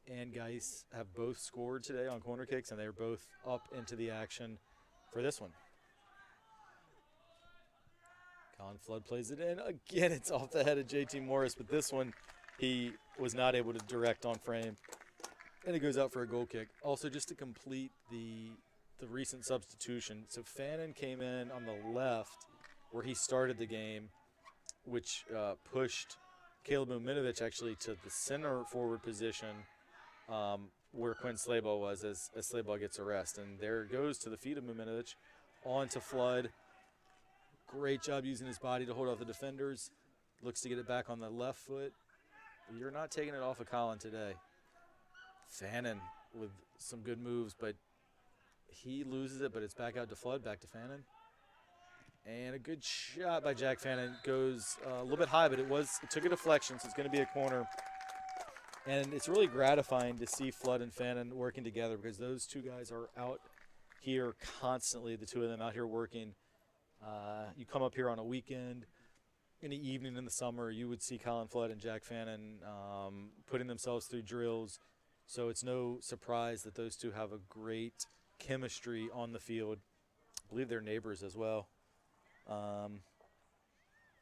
and Geis, have both scored today on corner kicks, and they're both up into the action for this one. Colin Flood plays it in. Again, it's off the head of JT Morris, but this one he was not able to direct on frame. And it goes out for a goal kick. Also, just to complete the recent substitution, so Fannin came in on the left where he started the game, which pushed Caleb Minovich actually to the center forward position where Quinn Slaybaugh was as Slaybaugh gets a rest. And there it goes to the feet of Minovich, on to Flood. Great job using his body to hold off the defenders. Looks to get it back on the left foot. You're not taking it off of Colin today. Fannin with some good moves, but he loses it, but it's back out to Flood, back to Fannin. And a good shot by Jack Fannin. Goes a little bit high, but it took a deflection, so it's going to be a corner. And it's really gratifying to see Flood and Fannin working together because those two guys are out here constantly, the two of them out here working. You come up here on a weekend, in the evening in the summer, you would see Colin Flood and Jack Fannin putting themselves through drills. So it's no surprise that those two have a great chemistry on the field. I believe they're neighbors as well.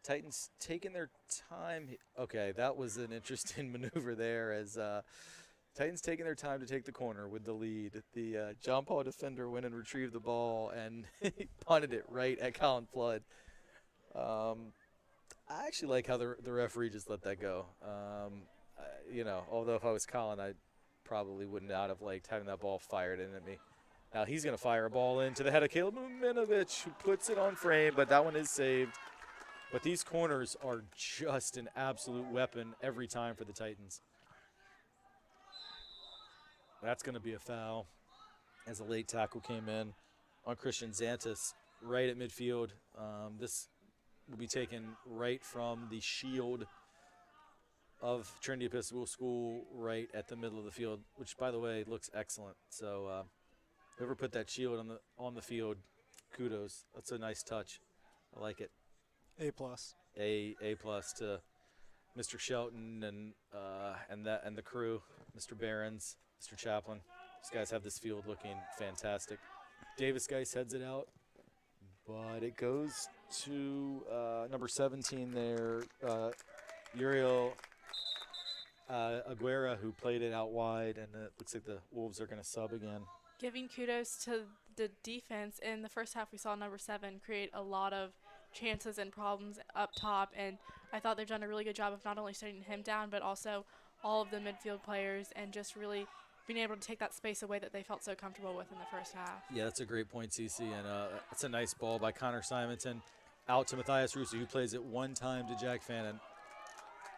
Titans taking their time. Okay, that was an interesting maneuver there as Titans taking their time to take the corner with the lead. The John Paul defender went and retrieved the ball and he punted it right at Colin Flood. I actually like how the referee just let that go. Although if I was Colin, I probably would not have liked having that ball fired in at me. Now he's going to fire a ball into the head of Caleb Minovich, who puts it on frame, but that one is saved. But these corners are just an absolute weapon every time for the Titans. That's going to be a foul as a late tackle came in on Christian Zantis right at midfield. This will be taken right from the shield of Trinity Episcopal School right at the middle of the field, which, by the way, looks excellent. So whoever put that shield on the field, kudos. That's a nice touch. I like it. A+. A+ to Mr. Shelton and the crew, Mr. Behrens, Mr. Chaplin. These guys have this field looking fantastic. Davis Geis heads it out, but it goes to number 17 there, Uriel Aguera, who played it out wide, and it looks like the Wolves are going to sub again. Giving kudos to the defense. In the first half, we saw number 7 create a lot of chances and problems up top, and I thought they've done a really good job of not only shutting him down, but also all of the midfield players, and just really being able to take that space away that they felt so comfortable with in the first half. Yeah, that's a great point, CC, and that's a nice ball by Connor Simonton out to Mathias Roosie, who plays it one time to Jack Fannin.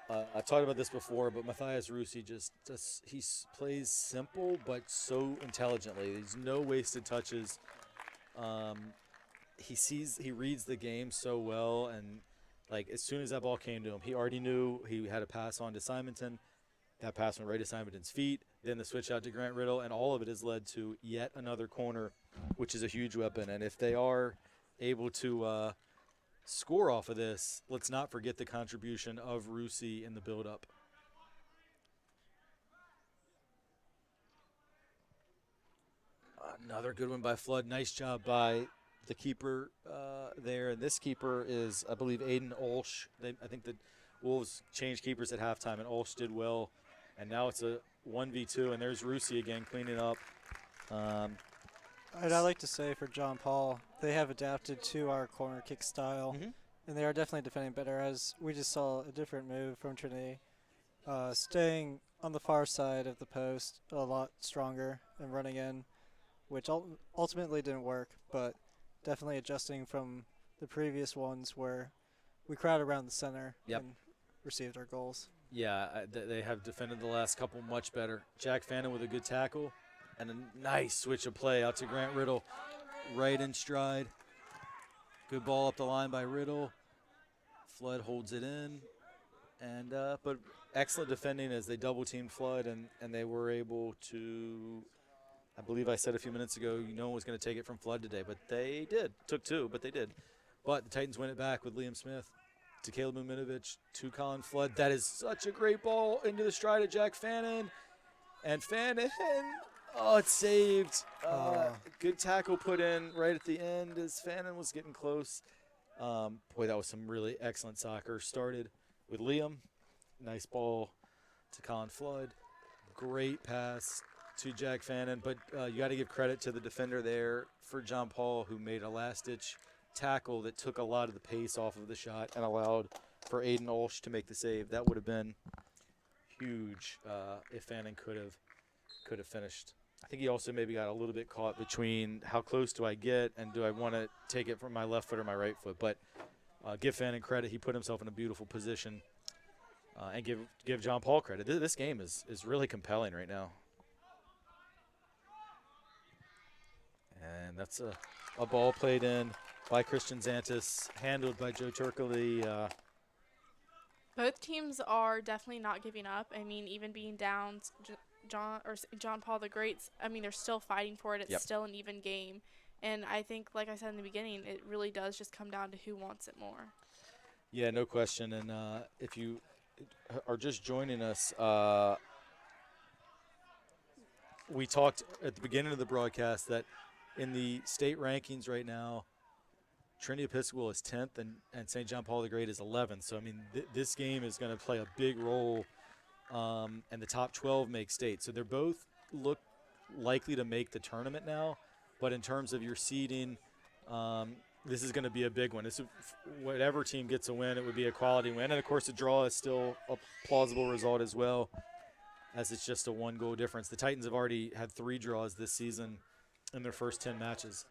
I talked about this before, but Mathias Roosie he plays simple but so intelligently. There's no wasted touches. He reads the game so well, and like as soon as that ball came to him, he already knew he had a pass on to Simonton. That pass went right to Simonton's feet. Then the switch out to Grant Riddle, and all of it has led to yet another corner, which is a huge weapon. And if they are able to score off of this, let's not forget the contribution of Roosie in the build-up. Another good one by Flood. Nice job by the keeper there. And this keeper is, I believe, Aiden Olsch. I think the Wolves changed keepers at halftime, and Olsch did well. And now it's a 1v2, and there's Roosie again cleaning up. I'd like to say for John Paul, they have adapted to our corner kick style, and they are definitely defending better, as we just saw a different move from Trinity. Staying on the far side of the post a lot stronger and running in, which ultimately didn't work, but definitely adjusting from the previous ones where we crowded around the center and received our goals. Yeah, they have defended the last couple much better. Jack Fannin with a good tackle and a nice switch of play out to Grant Riddle, right in stride. Good ball up the line by Riddle. Flood holds it in, and but excellent defending as they double-teamed Flood, and they were able to, I believe I said a few minutes ago, no one was going to take it from Flood today, but they did. Took 2, but they did. But the Titans win it back with Liam Smith to Caleb Minovich, to Colin Flood. That is such a great ball into the stride of Jack Fannin. And Fannin, it's saved. Good tackle put in right at the end as Fannin was getting close. Boy, that was some really excellent soccer. Started with Liam. Nice ball to Colin Flood. Great pass to Jack Fannin. But you got to give credit to the defender there for John Paul, who made a last-ditch tackle that took a lot of the pace off of the shot and allowed for Aiden Olsch to make the save. That would have been huge if Fannin could have finished. I think he also maybe got a little bit caught between how close do I get and do I want to take it from my left foot or my right foot. But give Fannin credit. He put himself in a beautiful position. And give John Paul credit. This game is really compelling right now. And that's a ball played in by Christian Zantis, handled by Joe Turkley. Both teams are definitely not giving up. I mean, even being down John Paul the Greats, I mean, they're still fighting for it. It's still an even game. And I think, like I said in the beginning, it really does just come down to who wants it more. Yeah, no question. And if you are just joining us, we talked at the beginning of the broadcast that in the state rankings right now, Trinity Episcopal is 10th and St. John Paul the Great is 11th. So, I mean, this game is going to play a big role, and the top 12 make state. So they're both look likely to make the tournament now. But in terms of your seeding, this is going to be a big one. Whatever team gets a win, it would be a quality win. And, of course, the draw is still a plausible result as well, as it's just a one-goal difference. The Titans have already had 3 draws this season in their first 10 matches.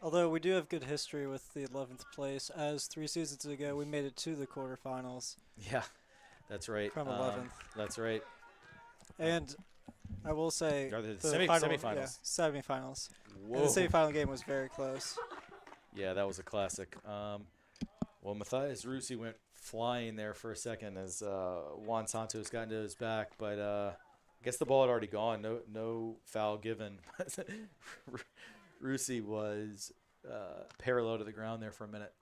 Although we do have good history with the 11th place, as 3 seasons ago we made it to the quarterfinals. Yeah, that's right. From 11th. That's right. And I will say the semifinals. semifinals. Yeah, semifinals. Whoa. And the semifinal game was very close. Yeah, that was a classic. Well, Mathias Roosie went flying there for a second as Juan Santos got into his back, but I guess the ball had already gone. No foul given. Roosie was parallel to the ground there for a minute.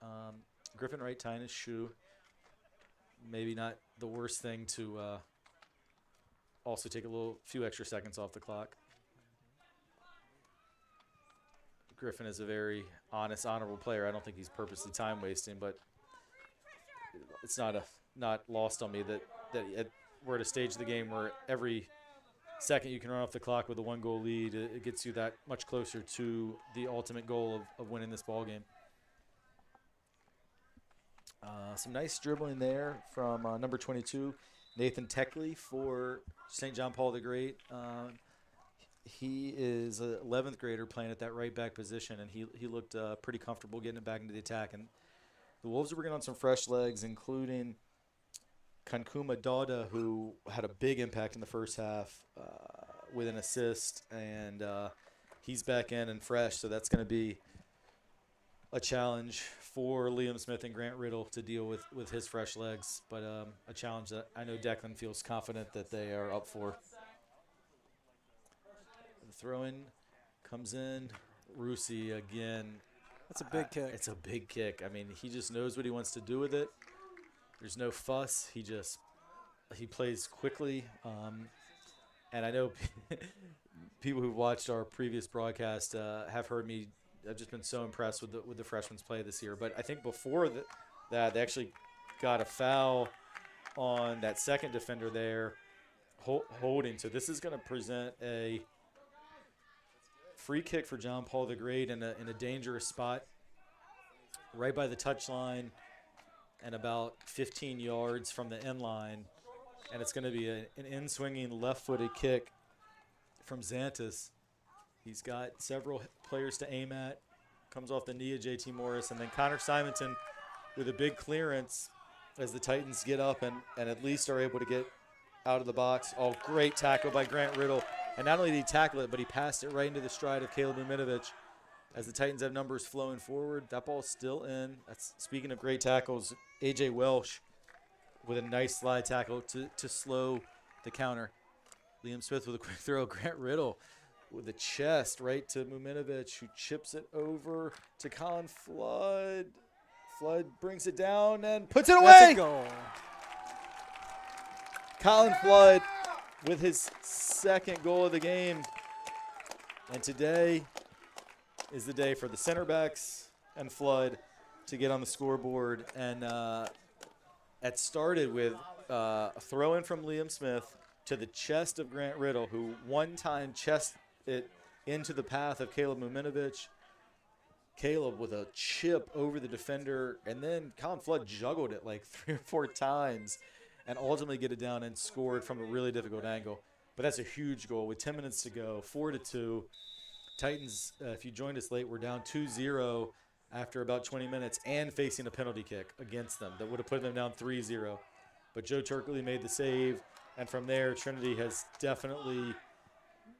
Griffin Wright tying his shoe. Maybe not the worst thing to also take a few extra seconds off the clock. Griffin is a very honest, honorable player. I don't think he's purposely time wasting, but it's not lost on me that we're at a stage of the game where every second you can run off the clock with a 1-goal lead, it gets you that much closer to the ultimate goal of winning this ball game. Some nice dribbling there from number 22, Nathan Techley for St. John Paul the Great. He is an 11th grader playing at that right back position, and he looked pretty comfortable getting it back into the attack. And the Wolves are bringing on some fresh legs, including Kankuma Dauda, who had a big impact in the first half with an assist, and he's back in and fresh, so that's going to be a challenge for Liam Smith and Grant Riddle to deal with his fresh legs, but a challenge that I know Declan feels confident that they are up for. The throw-in comes in. Roosie again. That's a big kick. It's a big kick. I mean, he just knows what he wants to do with it. There's no fuss. He plays quickly. And I know people who watched our previous broadcast have heard me. I've just been so impressed with the freshmen's play this year. But I think before that, they actually got a foul on that second defender there, holding. So this is going to present a free kick for John Paul the Great in a dangerous spot, right by the touchline and about 15 yards from the end line. And it's going to be an in-swinging left-footed kick from Zantis. He's got several players to aim at. Comes off the knee of JT Morris. And then Connor Simonton with a big clearance as the Titans get up and at least are able to get out of the box. Oh, great tackle by Grant Riddle. And not only did he tackle it, but he passed it right into the stride of Caleb Minovich. As the Titans have numbers flowing forward, that ball's still in. That's, speaking of great tackles, A.J. Welsh with a nice slide tackle to slow the counter. Liam Smith with a quick throw. Grant Riddle with the chest right to Minovich, who chips it over to Colin Flood. Flood brings it down and puts it away. That's a goal. Colin Flood with his second goal of the game. And today is the day for the center backs and Flood to get on the scoreboard. And it started with a throw-in from Liam Smith to the chest of Grant Riddle, who one-time chest it into the path of Caleb Minovich. Caleb with a chip over the defender, and then Colin Flood juggled it like 3 or 4 times and ultimately get it down and scored from a really difficult angle. But that's a huge goal with 10 minutes to go, 4-2. Titans, if you joined us late, were down 2-0 after about 20 minutes and facing a penalty kick against them that would have put them down 3-0. But Joe Turkley made the save, and from there, Trinity has definitely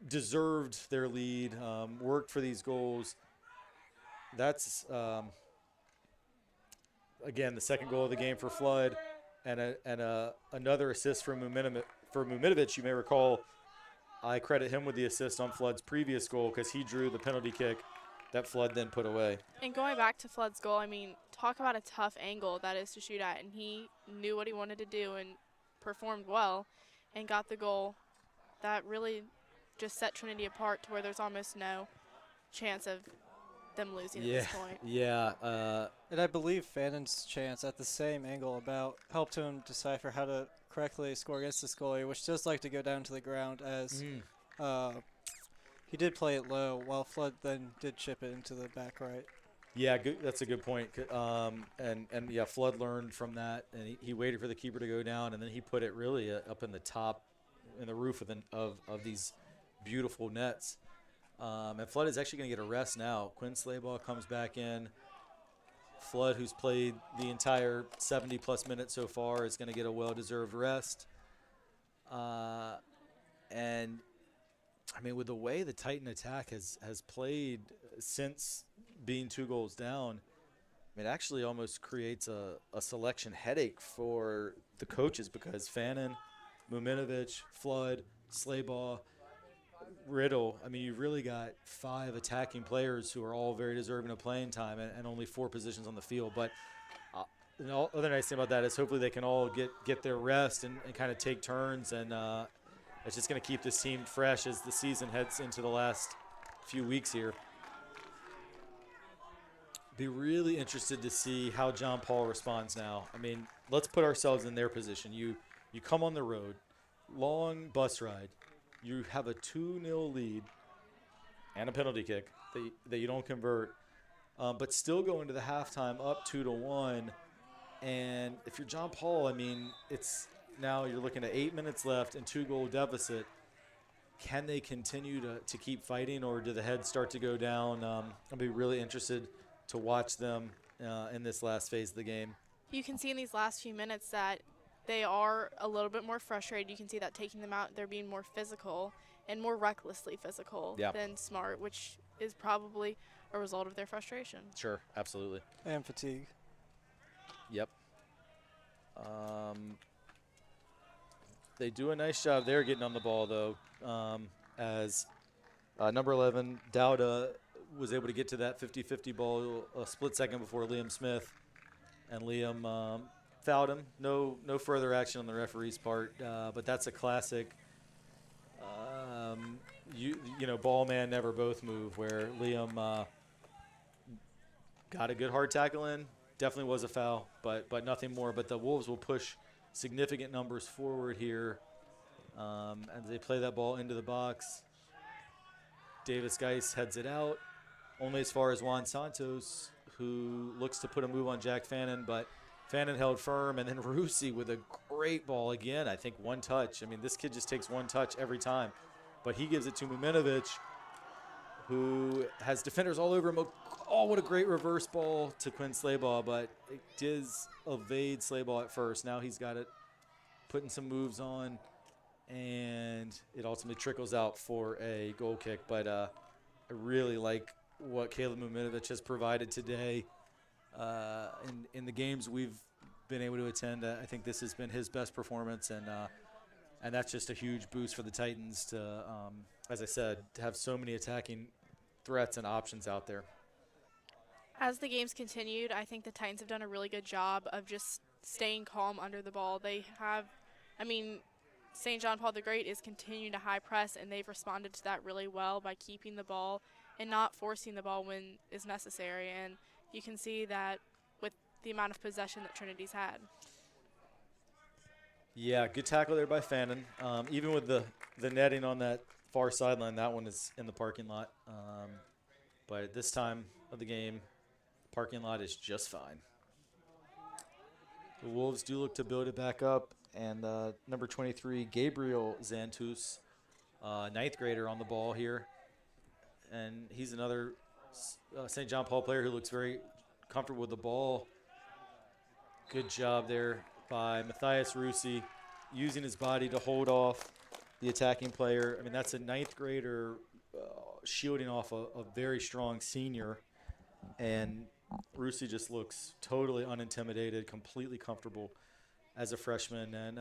deserved their lead, worked for these goals. That's, again, the second goal of the game for Flood, and another assist for Minovich. You may recall I credit him with the assist on Flood's previous goal because he drew the penalty kick that Flood then put away. And going back to Flood's goal, I mean, talk about a tough angle that is to shoot at, and he knew what he wanted to do and performed well and got the goal that really just set Trinity apart to where there's almost no chance of them losing at this point. Yeah. And I believe Fannon's chance at the same angle about helped him decipher how to correctly score against this goalie, which does like to go down to the ground, as he did play it low, while Flood then did chip it into the back right. Yeah, good, that's a good point. And yeah, Flood learned from that, and he waited for the keeper to go down, and then he put it really up in the top, in the roof of these beautiful nets. And Flood is actually going to get a rest now. Quinn Slaybaugh comes back in. Flood, who's played the entire 70-plus minutes so far, is going to get a well-deserved rest. And, I mean, with the way the Titan attack has played since being 2 goals down, it actually almost creates a selection headache for the coaches because Fannin, Minovich, Flood, Slaybaugh, Riddle, I mean, you've really got 5 attacking players who are all very deserving of playing time and only 4 positions on the field. But the other nice thing about that is hopefully they can all get their rest and kind of take turns. And it's just going to keep this team fresh as the season heads into the last few weeks here. Be really interested to see how John Paul responds now. I mean, let's put ourselves in their position. You come on the road, long bus ride. You have a 2-0 lead and a penalty kick that you don't convert, but still go into the halftime up 2-1. And if you're John Paul, I mean, it's now you're looking at 8 minutes left and 2-goal deficit. Can they continue to keep fighting, or do the heads start to go down? I'll be really interested to watch them in this last phase of the game. You can see in these last few minutes that they are a little bit more frustrated. You can see that taking them out, they're being more physical and more recklessly physical than smart, which is probably a result of their frustration. Sure, absolutely. And fatigue. Yep. They do a nice job there getting on the ball, though, as number 11, Dowda, was able to get to that 50-50 ball a split second before Liam Smith, and Liam fouled him. No further action on the referee's part, but that's a classic. Ball man never both move, where Liam got a good hard tackle in. Definitely was a foul, but nothing more. But the Wolves will push significant numbers forward here as they play that ball into the box. Davis Geis heads it out, only as far as Juan Santos, who looks to put a move on Jack Fannin, but Fannin held firm, and then Roosie with a great ball again. I think one touch. I mean, this kid just takes one touch every time. But he gives it to Minovich, who has defenders all over him. Oh, what a great reverse ball to Quinn Slaybaugh, but it does evade Slaybaugh at first. Now he's got it putting some moves on, and it ultimately trickles out for a goal kick. But I really like what Caleb Minovich has provided today. In the games we've been able to attend, I think this has been his best performance, and that's just a huge boost for the Titans to, as I said, to have so many attacking threats and options out there. As the games continued, I think the Titans have done a really good job of just staying calm under the ball. They have, St. John Paul the Great is continuing to high press, and they've responded to that really well by keeping the ball and not forcing the ball when is necessary. And you can see that with the amount of possession that Trinity's had. Yeah, good tackle there by Fannin. Even with the netting on that far sideline, that one is in the parking lot. But at this time of the game, parking lot is just fine. The Wolves do look to build it back up, and number 23, Gabriel Zantus, ninth grader on the ball here. And he's another St. John Paul player who looks very comfortable with the ball. Good job there by Mathias Roosie, using his body to hold off the attacking player. I mean, that's a ninth grader shielding off a very strong senior. And Roosie just looks totally unintimidated, completely comfortable as a freshman. And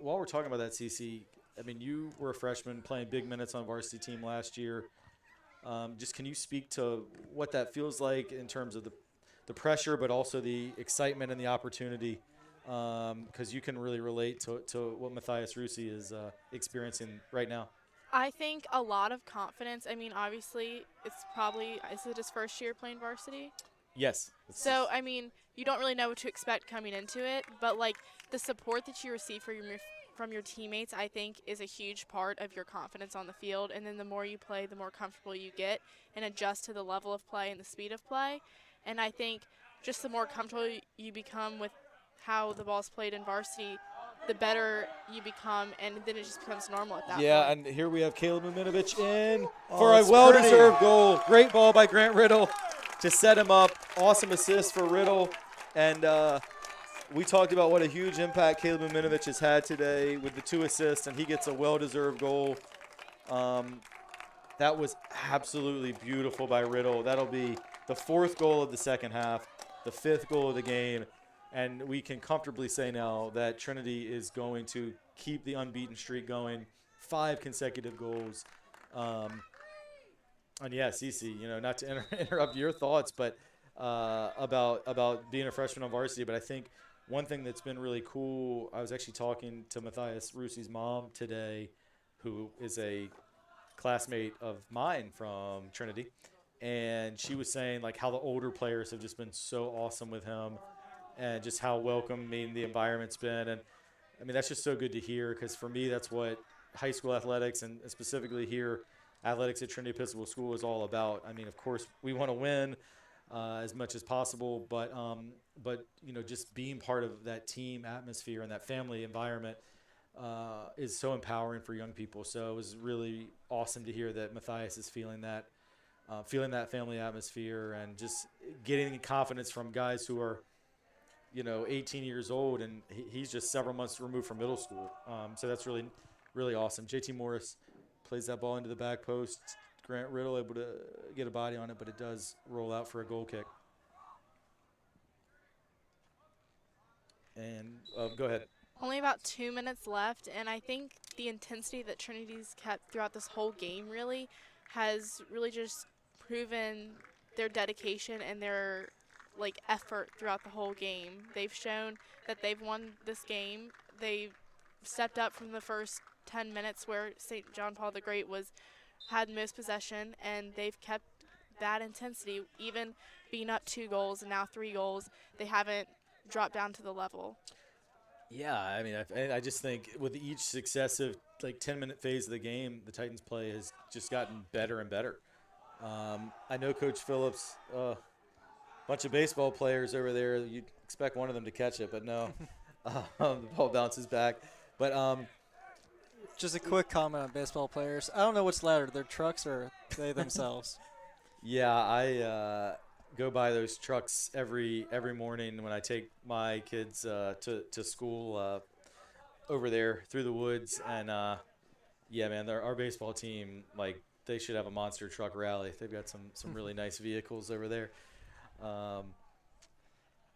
while we're talking about that, CC, I mean, you were a freshman playing big minutes on a varsity team last year. Just can you speak to what that feels like in terms of the pressure, but also the excitement and the opportunity, because you can really relate to what Mathias Roosie is experiencing right now? I think a lot of confidence. I mean, obviously, is it his first year playing varsity? Yes. So, I mean, you don't really know what to expect coming into it, but, like, the support that you receive from your teammates, I think, is a huge part of your confidence on the field. And then the more you play, the more comfortable you get and adjust to the level of play and the speed of play. And I think just the more comfortable you become with how the ball's played in varsity, the better you become, and then it just becomes normal at that point. Yeah, and here we have Caleb Minovich in Oh, for a that's well-deserved goal. Great ball by Grant Riddle to set him up. Awesome assist for Riddle. And we talked about what a huge impact Caleb Minovich has had today with the 2 assists, and he gets a well-deserved goal. That was absolutely beautiful by Riddle. That'll be the 4th goal of the second half, the 5th goal of the game. And we can comfortably say now that Trinity is going to keep the unbeaten streak going, 5 consecutive goals. And yeah, Cece, you know, not to interrupt your thoughts, but about being a freshman on varsity, but I think one thing that's been really cool, I was actually talking to Mathias Roosie's mom today, who is a classmate of mine from Trinity, and she was saying like how the older players have just been so awesome with him, and just how welcoming the environment's been. And I mean, that's just so good to hear, because for me, that's what high school athletics, and specifically here, athletics at Trinity Episcopal School, is all about. I mean, of course, we want to win as much as possible, but you know, just being part of that team atmosphere and that family environment is so empowering for young people. So it was really awesome to hear that Mathias is feeling that family atmosphere, and just getting confidence from guys who are, you know, 18 years old, and he's just several months removed from middle school. So that's really, really awesome. JT Morris plays that ball into the back post. Grant Riddle able to get a body on it, but it does roll out for a goal kick. And go ahead. Only about 2 minutes left, and I think the intensity that Trinity's kept throughout this whole game really has really just proven their dedication and their effort throughout the whole game. They've shown that they've won this game. They've stepped up from the first 10 minutes where St. John Paul the Great had most possession, and they've kept that intensity, even being up 2 goals and now 3 goals. They haven't dropped down to the level. Yeah, I mean, I just think with each successive 10-minute phase of the game, the Titans' play has just gotten better and better. I know Coach Phillips, bunch of baseball players over there. You'd expect one of them to catch it, but no. The ball bounces back. But Just a quick comment on baseball players. I don't know what's louder, their trucks or they themselves. yeah, I go by those trucks every morning when I take my kids to school over there through the woods. And yeah, man, our baseball team, they should have a monster truck rally. They've got some really nice vehicles over there.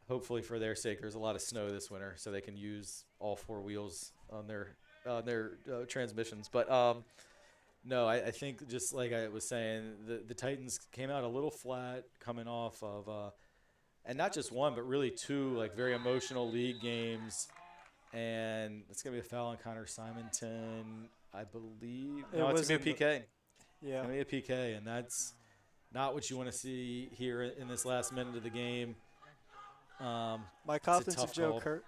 Hopefully for their sake, there's a lot of snow this winter, so they can use all 4 wheels on their transmissions. But no, I think just like I was saying, the Titans came out a little flat coming off of, and not just one, but really 2 very emotional league games. And it's going to be a foul on Connor Simonton, I believe. No, it's going to be a PK. Yeah. It's going to be a PK, and that's not what you want to see here in this last minute of the game. My confidence in tough call.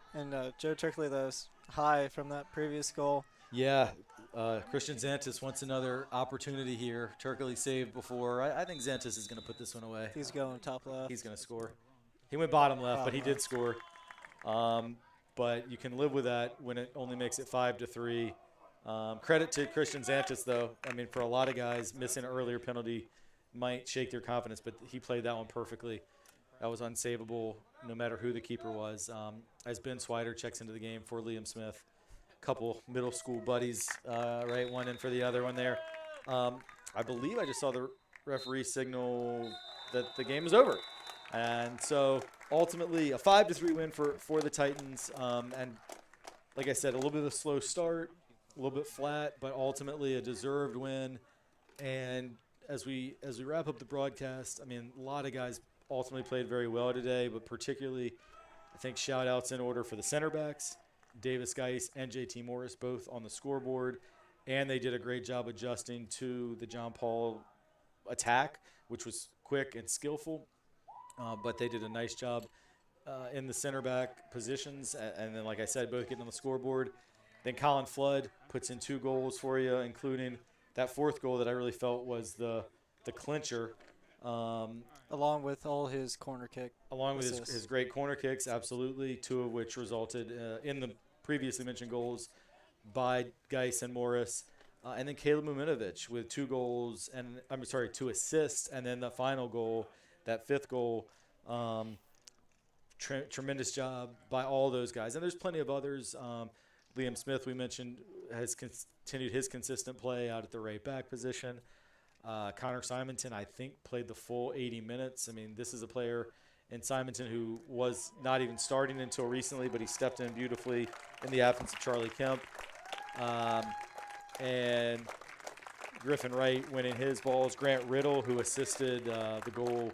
Joe Techley, though, is high from that previous goal. Yeah, Christian Xantis wants another opportunity here. Turkley saved before. I think Xantis is going to put this one away. He's going top left. He's going to score. He went bottom left, but he did score. But you can live with that when it only makes it 5-3. Credit to Christian Xantis, though. I mean, for a lot of guys, missing an earlier penalty might shake their confidence, but he played that one perfectly. That was unsavable no matter who the keeper was. As Ben Swider checks into the game for Liam Smith. Couple middle school buddies, right? One in for the other one there. I believe I just saw the referee signal that the game is over. And so ultimately a 5-3 win for the Titans. And like I said, a little bit of a slow start, a little bit flat, but ultimately a deserved win. And as we wrap up the broadcast, I mean, a lot of guys ultimately played very well today, but particularly I think shout-outs in order for the center backs. Davis Geis and JT Morris both on the scoreboard, and they did a great job adjusting to the John Paul attack, which was quick and skillful, but they did a nice job in the center back positions, and then, like I said, both getting on the scoreboard. Then Colin Flood puts in 2 goals for you, including that 4th goal that I really felt was the clincher. Along with all his corner kick. Along with his great corner kicks, absolutely, 2 of which resulted in the previously mentioned goals by Geis and Morris. And then Caleb Minovich with 2 goals, 2 assists, and then the final goal, that 5th goal. Tremendous job by all those guys. And there's plenty of others. Liam Smith, we mentioned, has continued his consistent play out at the right back position. Connor Simonton, I think, played the full 80 minutes. I mean, this is a player in Simonton who was not even starting until recently, but he stepped in beautifully in the absence of Charlie Kemp. And Griffin Wright winning his balls. Grant Riddle, who assisted the goal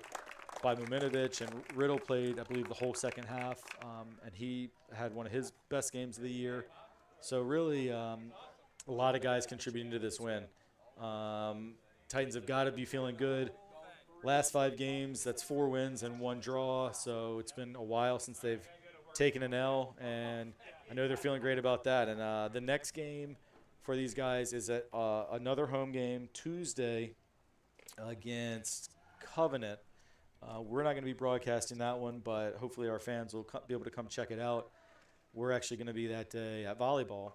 by Minovich, and Riddle played, I believe, the whole second half, and he had one of his best games of the year. So really a lot of guys contributing to this win. Titans have got to be feeling good. Last 5 games, that's 4 wins and 1 draw, so it's been a while since they've taken an L, and I know they're feeling great about that. And the next game for these guys is at another home game Tuesday against Covenant. We're not going to be broadcasting that one, but hopefully our fans will be able to come check it out. We're actually going to be that day at volleyball.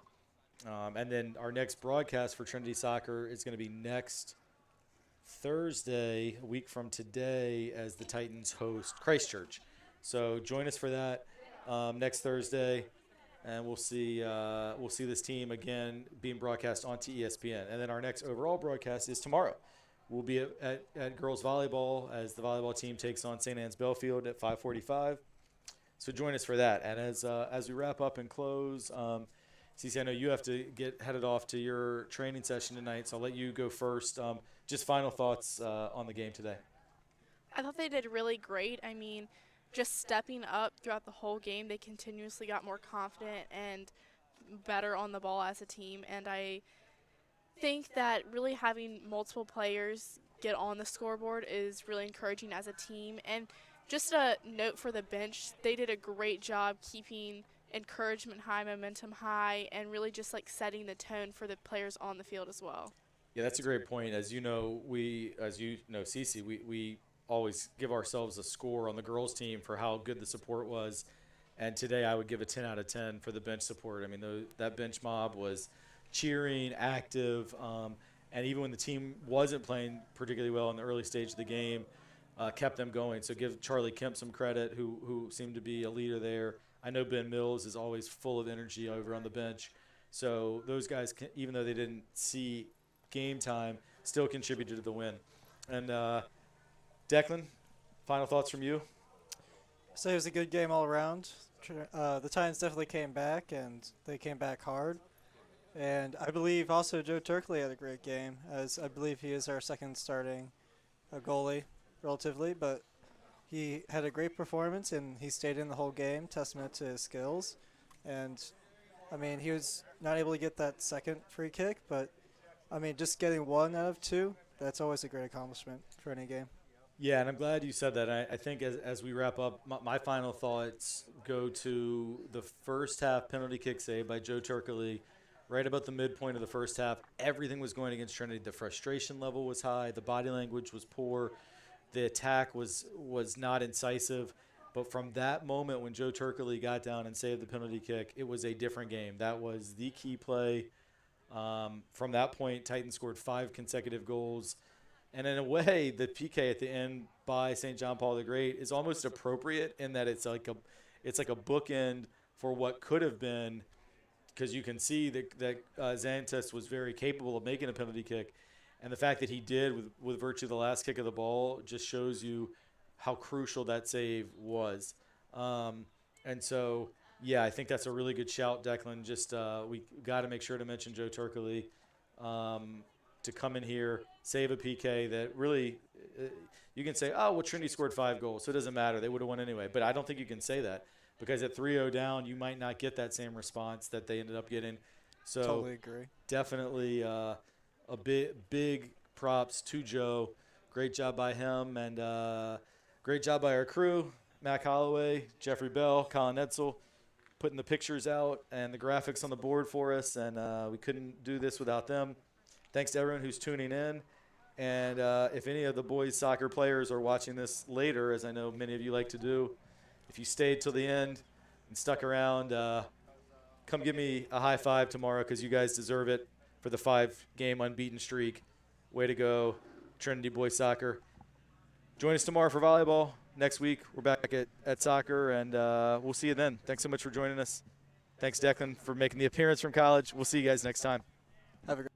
And then our next broadcast for Trinity Soccer is going to be next Thursday, a week from today, as the Titans host Christchurch. So join us for that next Thursday, and we'll see this team again being broadcast onto ESPN. And then our next overall broadcast is tomorrow. We'll be at girls volleyball as the volleyball team takes on St. Anne's Belfield at 5:45. So join us for that. And as we wrap up and close, Cece, I know you have to get headed off to your training session tonight, so I'll let you go first. Just final thoughts on the game today. I thought they did really great. I mean, just stepping up throughout the whole game, they continuously got more confident and better on the ball as a team. And I think that really having multiple players get on the scoreboard is really encouraging as a team. And just a note for the bench, they did a great job keeping encouragement high, momentum high, and really just like setting the tone for the players on the field as well. Yeah, that's a great point. As you know, Cece, we always give ourselves a score on the girls team for how good the support was. And today I would give a 10 out of 10 for the bench support. I mean, that bench mob was cheering, active, and even when the team wasn't playing particularly well in the early stage of the game, kept them going. So give Charlie Kemp some credit, who seemed to be a leader there. I know Ben Mills is always full of energy over on the bench. So those guys, even though they didn't see game time, still contributed to the win. And Declan, final thoughts from you? So it was a good game all around. The Titans definitely came back, and they came back hard. And I believe also Joe Turkley had a great game, as I believe he is our second starting goalie relatively, but he had a great performance, and he stayed in the whole game, testament to his skills. And, I mean, he was not able to get that second free kick, but, I mean, just getting 1 out of 2, that's always a great accomplishment for any game. Yeah, and I'm glad you said that. I think as we wrap up, my final thoughts go to the first half penalty kick save by Joe Turkley. Right about the midpoint of the first half, everything was going against Trinity. The frustration level was high. The body language was poor. The attack was not incisive. But from that moment when Joe Turkley got down and saved the penalty kick, it was a different game. That was the key play. From that point, Titans scored 5 consecutive goals. And in a way, the PK at the end by St. John Paul the Great is almost appropriate in that it's like a bookend for what could have been, because you can see that Xantis was very capable of making a penalty kick. And the fact that he did with virtue of the last kick of the ball just shows you how crucial that save was. And so, yeah, I think that's a really good shout, Declan. Just we got to make sure to mention Joe Turkley to come in here, save a PK that really you can say, oh, well, Trinity scored 5 goals, so it doesn't matter. They would have won anyway. But I don't think you can say that, because at 3-0 down, you might not get that same response that they ended up getting. So Totally agree. Definitely a big props to Joe. Great job by him, and great job by our crew, Mac Holloway, Jeffrey Bell, Colin Edsel, putting the pictures out and the graphics on the board for us, and we couldn't do this without them. Thanks to everyone who's tuning in. And if any of the boys soccer players are watching this later, as I know many of you like to do, if you stayed till the end and stuck around, come give me a high five tomorrow, because you guys deserve it for the 5-game unbeaten streak. Way to go, Trinity Boys Soccer. Join us tomorrow for volleyball. Next week, we're back at soccer, and we'll see you then. Thanks so much for joining us. Thanks, Declan, for making the appearance from college. We'll see you guys next time. Have a great